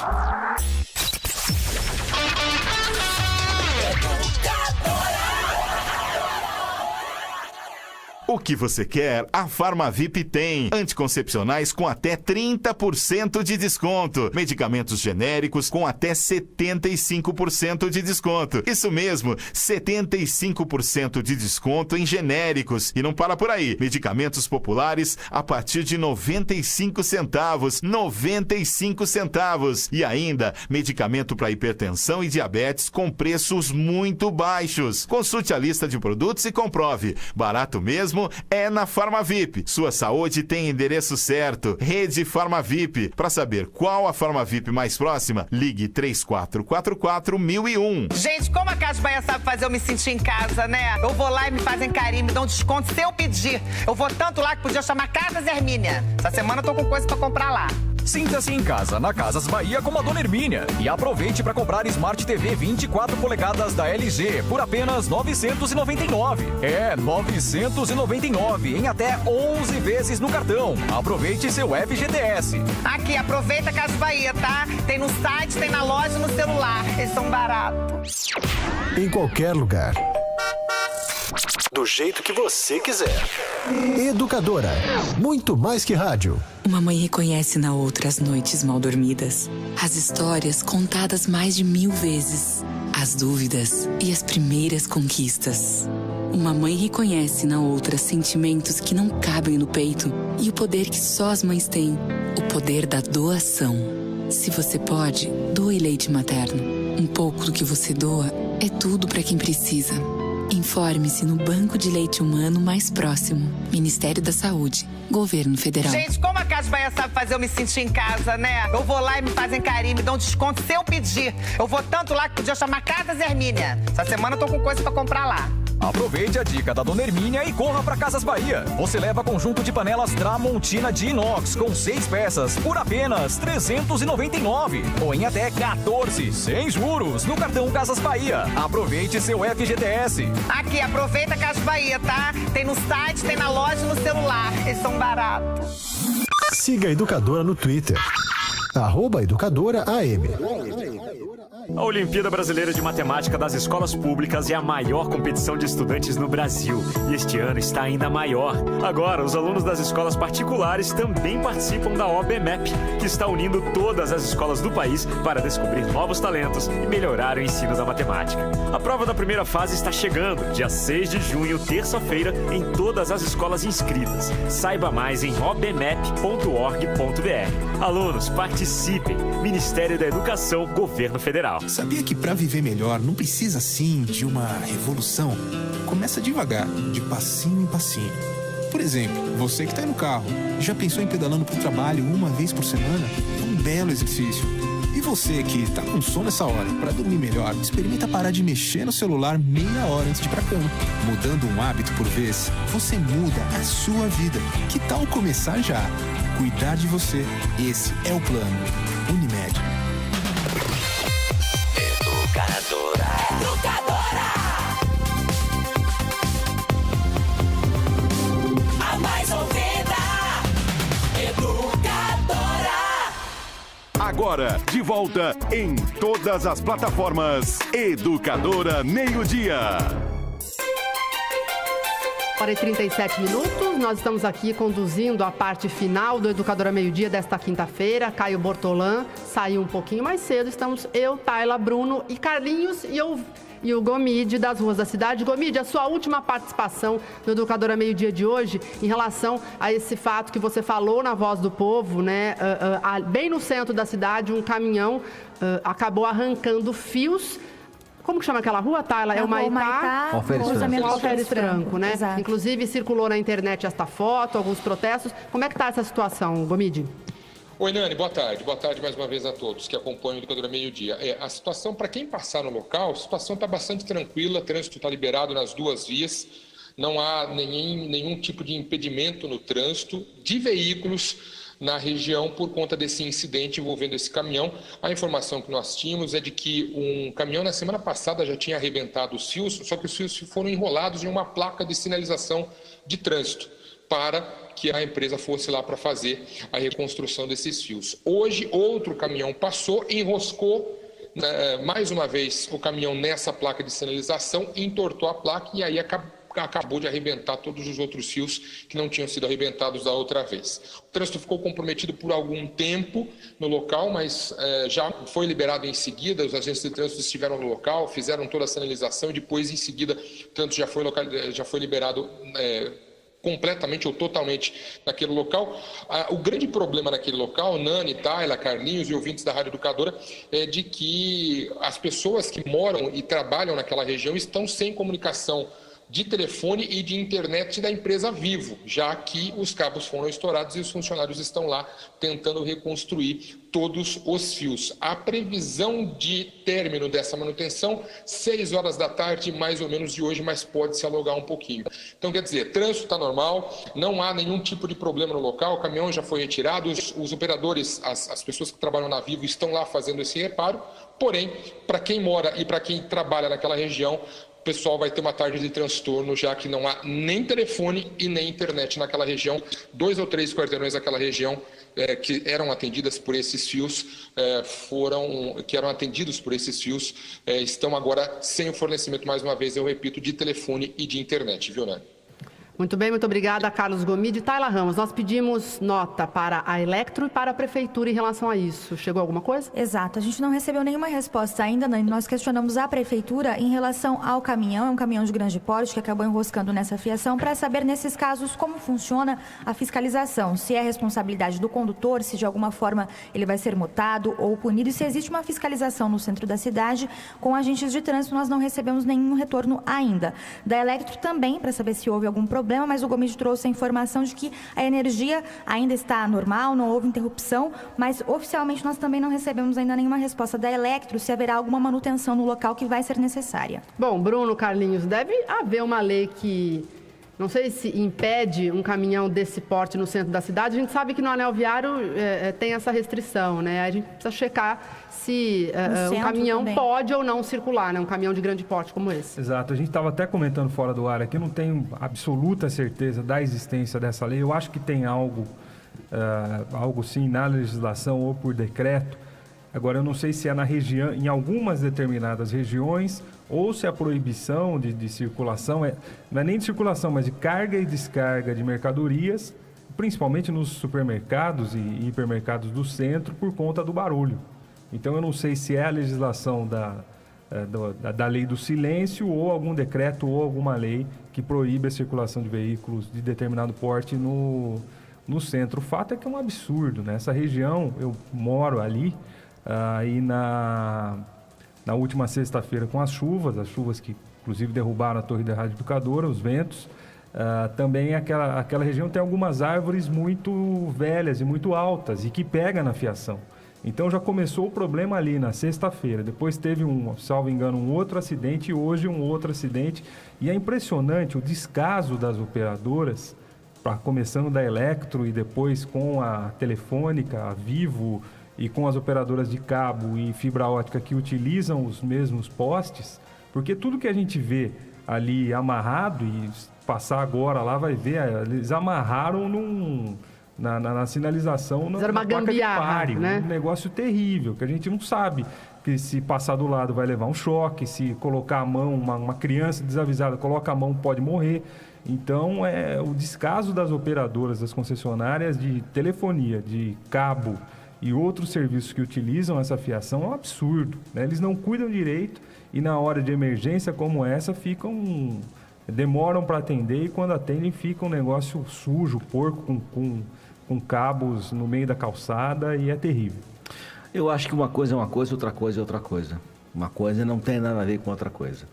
O que você quer, a Farmavip tem. Anticoncepcionais com até 30% de desconto. Medicamentos genéricos com até 75% de desconto. Isso mesmo, 75% de desconto em genéricos. E não para por aí. Medicamentos populares a partir de 95 centavos. 95 centavos. E ainda, medicamento para hipertensão e diabetes com preços muito baixos. Consulte a lista de produtos e comprove. Barato mesmo é na Farmavip. Sua saúde tem endereço certo. Rede Farmavip. Para saber qual a Farmavip mais próxima, ligue 3444-1001. Gente, como a Casa Bahia sabe fazer eu me sentir em casa, né? Eu vou lá e me fazem carinho, me dão desconto se eu pedir. Eu vou tanto lá que podia chamar Casas Hermínia. Essa semana eu tô com coisa pra comprar lá. Sinta-se em casa na Casas Bahia com a Dona Hermínia e aproveite para comprar Smart TV 24 polegadas da LG por apenas R$ 999. É, R$ 999 em até 11 vezes no cartão. Aproveite seu FGTS. Aqui, aproveita a Casas Bahia, tá? Tem no site, tem na loja e no celular. Eles são baratos. Em qualquer lugar. Do jeito que você quiser. Educadora. Muito mais que rádio. Uma mãe reconhece na outra as noites mal dormidas, as histórias contadas mais de 1000 vezes, as dúvidas e as primeiras conquistas. Uma mãe reconhece na outra sentimentos que não cabem no peito e o poder que só as mães têm, o poder da doação. Se você pode, doe leite materno. Um pouco do que você doa é tudo para quem precisa. Informe-se no banco de leite humano mais próximo. Ministério da Saúde. Governo Federal. Gente, como a Casa Bahia sabe fazer eu me sentir em casa, né? Eu vou lá e me fazem carinho, me dão desconto se eu pedir. Eu vou tanto lá que podia chamar Casas Hermínia. Essa semana eu tô com coisa pra comprar lá. Aproveite a dica da Dona Hermínia e corra para Casas Bahia. Você leva conjunto de panelas Tramontina de inox com 6 peças por apenas R$ 399 ou em até 14, sem juros, no cartão Casas Bahia. Aproveite seu FGTS. Aqui, aproveita a Casas Bahia, tá? Tem no site, tem na loja e no celular. Eles são baratos. Siga a Educadora no Twitter. @EducadoraAM. A Olimpíada Brasileira de Matemática das Escolas Públicas é a maior competição de estudantes no Brasil e este ano está ainda maior. Agora, os alunos das escolas particulares também participam da OBMEP, que está unindo todas as escolas do país para descobrir novos talentos e melhorar o ensino da matemática. A prova da primeira fase está chegando, dia 6 de junho, terça-feira, em todas as escolas inscritas. Saiba mais em obmep.org.br. Alunos, participem! Ministério da Educação, Governo Federal. Sabia que para viver melhor não precisa sim de uma revolução? Começa devagar, de passinho em passinho. Por exemplo, você que está aí no carro, já pensou em pedalando para o trabalho uma vez por semana? É um belo exercício. E você que está com sono essa hora, para dormir melhor, experimenta parar de mexer no celular meia hora antes de ir para a cama. Mudando um hábito por vez, você muda a sua vida. Que tal começar já? Cuidar de você. Esse é o plano. Unimed. Educadora. A mais ouvida. Educadora. Agora, de volta em todas as plataformas. Educadora Meio-Dia. Hora e 37 minutos, nós estamos aqui conduzindo a parte final do Educadora Meio-Dia desta quinta-feira. Caio Bortolã saiu um pouquinho mais cedo, estamos eu, Tayla, Bruno e Carlinhos e o Gomide das ruas da cidade. Gomide, a sua última participação no Educadora Meio-Dia de hoje em relação a esse fato que você falou na Voz do Povo, né? Bem no centro da cidade, um caminhão acabou arrancando fios. Como que chama aquela rua, Tayla? É o Maitá, Alferes Franco, né? Exato. Inclusive, circulou na internet esta foto, alguns protestos. Como é que está essa situação, Gomide? Oi, Nani, boa tarde. Boa tarde mais uma vez a todos que acompanham o Educadora Meio-Dia. A situação, para quem passar no local, a situação está bastante tranquila, o trânsito está liberado nas duas vias, não há nenhum tipo de impedimento no trânsito de veículos na região por conta desse incidente envolvendo esse caminhão. A informação que nós tínhamos é de que um caminhão na semana passada já tinha arrebentado os fios, só que os fios foram enrolados em uma placa de sinalização de trânsito para que a empresa fosse lá para fazer a reconstrução desses fios. Hoje, outro caminhão passou, enroscou mais uma vez o caminhão nessa placa de sinalização, entortou a placa e aí acabou de arrebentar todos os outros fios que não tinham sido arrebentados da outra vez. O trânsito ficou comprometido por algum tempo no local, mas já foi liberado em seguida, os agentes de trânsito estiveram no local, fizeram toda a sinalização e depois, em seguida, o trânsito já foi liberado completamente ou totalmente naquele local. O grande problema naquele local, Nani, Tayla, Carlinhos e ouvintes da Rádio Educadora, é de que as pessoas que moram e trabalham naquela região estão sem comunicação de telefone e de internet da empresa Vivo, já que os cabos foram estourados e os funcionários estão lá tentando reconstruir todos os fios. A previsão de término dessa manutenção, 6 horas da tarde, mais ou menos de hoje, mas pode se alongar um pouquinho. Então, quer dizer, trânsito está normal, não há nenhum tipo de problema no local, o caminhão já foi retirado, os operadores, as pessoas que trabalham na Vivo estão lá fazendo esse reparo, porém, para quem mora e para quem trabalha naquela região, o pessoal vai ter uma tarde de transtorno, já que não há nem telefone e nem internet naquela região. 2 ou 3 quarteirões daquela região que eram atendidas por esses fios, estão agora sem o fornecimento, mais uma vez, eu repito, de telefone e de internet, viu, Nani? Muito bem, muito obrigada, Carlos Gomide. Tayla Ramos, nós pedimos nota para a Electro e para a Prefeitura em relação a isso. Chegou alguma coisa? Exato, a gente não recebeu nenhuma resposta ainda, Nani. Nós questionamos a Prefeitura em relação ao caminhão, é um caminhão de grande porte que acabou enroscando nessa fiação, para saber nesses casos como funciona a fiscalização, se é responsabilidade do condutor, se de alguma forma ele vai ser multado ou punido, e se existe uma fiscalização no centro da cidade com agentes de trânsito. Nós não recebemos nenhum retorno ainda. Da Electro também, para saber se houve algum problema, mas o Gomide trouxe a informação de que a energia ainda está normal, não houve interrupção, mas oficialmente nós também não recebemos ainda nenhuma resposta da Electro se haverá alguma manutenção no local que vai ser necessária. Bom, Bruno, Carlinhos, deve haver uma lei que, não sei se impede um caminhão desse porte no centro da cidade. A gente sabe que no anel viário tem essa restrição, né? A gente precisa checar se um caminhão também pode ou não circular, né? Um caminhão de grande porte como esse. Exato. A gente estava até comentando fora do ar aqui, não tenho absoluta certeza da existência dessa lei. Eu acho que tem algo sim na legislação ou por decreto Agora, eu não sei se é na região, em algumas determinadas regiões, ou se a proibição de circulação, não é nem de circulação, mas de carga e descarga de mercadorias, principalmente nos supermercados e hipermercados do centro, por conta do barulho. Então, eu não sei se é a legislação da lei do silêncio ou algum decreto ou alguma lei que proíbe a circulação de veículos de determinado porte no centro. O fato é que é um absurdo, né? Essa região, eu moro ali, e na última sexta-feira com as chuvas que inclusive derrubaram a torre da Rádio Educadora, os ventos, também aquela região tem algumas árvores muito velhas e muito altas e que pega na fiação. Então já começou o problema ali na sexta-feira, depois teve salvo engano, um outro acidente e hoje um outro acidente. E é impressionante o descaso das operadoras, começando da Electro e depois com a Telefônica, a Vivo e com as operadoras de cabo e fibra ótica que utilizam os mesmos postes, porque tudo que a gente vê ali amarrado, e passar agora lá vai ver, eles amarraram na sinalização, na placa de pare, né? Um negócio terrível, que a gente não sabe que se passar do lado vai levar um choque, se colocar a mão, uma criança desavisada coloca a mão, pode morrer. Então, o descaso das operadoras, das concessionárias de telefonia, de cabo e outros serviços que utilizam essa fiação é um absurdo, né? Eles não cuidam direito e na hora de emergência como essa demoram para atender e quando atendem fica um negócio sujo, porco, com cabos no meio da calçada e é terrível. Eu acho que uma coisa é uma coisa, outra coisa é outra coisa. Uma coisa não tem nada a ver com outra coisa.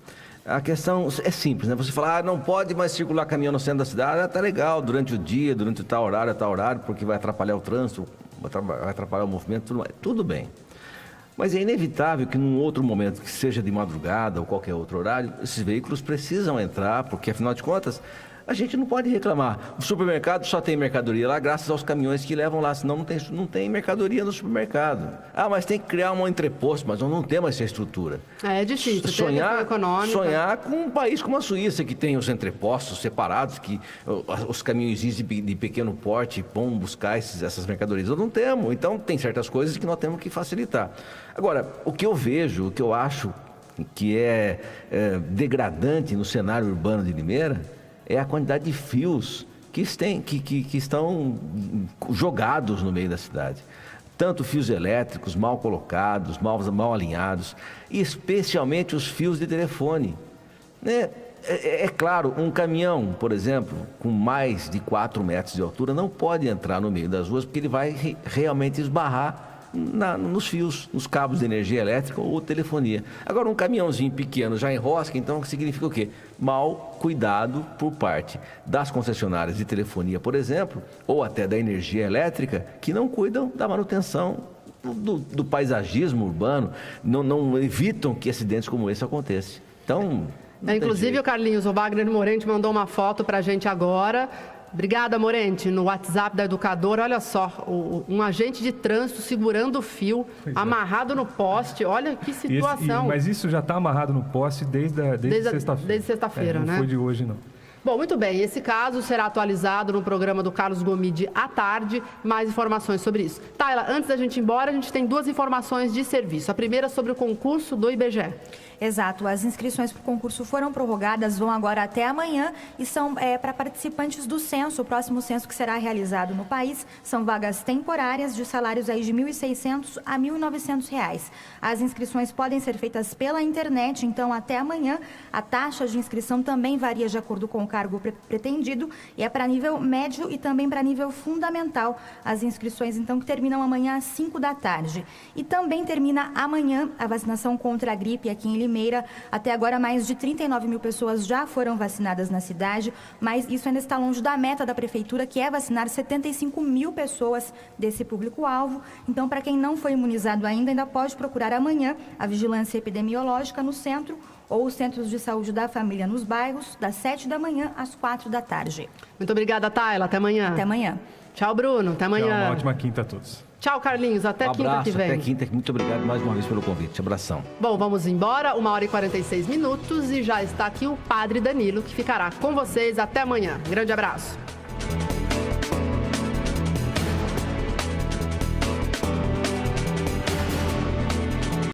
A questão é simples, né? Você fala, não pode mais circular caminhão no centro da cidade, tá legal, durante o dia, durante tal horário, porque vai atrapalhar o trânsito, vai atrapalhar o movimento, tudo bem. Mas é inevitável que num outro momento, que seja de madrugada ou qualquer outro horário, esses veículos precisam entrar, porque afinal de contas, a gente não pode reclamar. O supermercado só tem mercadoria lá graças aos caminhões que levam lá, senão não tem mercadoria no supermercado. Mas tem que criar um entreposto, mas não tem mais essa estrutura. É difícil, sonhar com um país como a Suíça, que tem os entrepostos separados, que os caminhõezinhos de pequeno porte vão buscar essas mercadorias. Nós não temos, então tem certas coisas que nós temos que facilitar. Agora, o que eu vejo, o que eu acho que é degradante no cenário urbano de Limeira, é a quantidade de fios que estão jogados no meio da cidade. Tanto fios elétricos mal colocados, mal alinhados, e especialmente os fios de telefone. É claro, um caminhão, por exemplo, com mais de 4 metros de altura, não pode entrar no meio das ruas, porque ele vai realmente esbarrar nos fios, nos cabos de energia elétrica ou telefonia. Agora, um caminhãozinho pequeno já enrosca, então significa o quê? Mau cuidado por parte das concessionárias de telefonia, por exemplo, ou até da energia elétrica, que não cuidam da manutenção do paisagismo urbano, não evitam que acidentes como esse aconteçam. Então, inclusive, o Carlinhos, o Wagner Morente mandou uma foto para a gente agora. Obrigada, Morente. No WhatsApp da Educadora, olha só, um agente de trânsito segurando o fio, amarrado no poste. Olha que situação. Mas isso já está amarrado no poste desde sexta-feira. Desde sexta-feira, né? Não foi de hoje, não. Bom, muito bem. Esse caso será atualizado no programa do Carlos Gomide à tarde. Mais informações sobre isso. Tayla, antes da gente ir embora, a gente tem 2 informações de serviço. A primeira sobre o concurso do IBGE. Exato, as inscrições para o concurso foram prorrogadas, vão agora até amanhã e são para participantes do censo, o próximo censo que será realizado no país. São vagas temporárias de salários aí de R$ 1.600 a R$ 1.900. As inscrições podem ser feitas pela internet, então até amanhã. A taxa de inscrição também varia de acordo com o cargo pretendido e é para nível médio e também para nível fundamental. As inscrições, então, que terminam amanhã às 5 da tarde. E também termina amanhã a vacinação contra a gripe aqui em Limeira. Até agora, mais de 39 mil pessoas já foram vacinadas na cidade, mas isso ainda está longe da meta da prefeitura, que é vacinar 75 mil pessoas desse público-alvo. Então, para quem não foi imunizado ainda pode procurar amanhã a vigilância epidemiológica no centro ou os centros de saúde da família nos bairros, das 7 da manhã às 4 da tarde. Muito obrigada, Tayla. Até amanhã. Até amanhã. Tchau, Bruno. Até amanhã. Tchau, uma ótima quinta a todos. Tchau, Carlinhos. Até quinta que vem. Até quinta. Muito obrigado mais uma vez pelo convite. Abração. Bom, vamos embora. 1h46 e já está aqui o Padre Danilo, que ficará com vocês até amanhã. Grande abraço.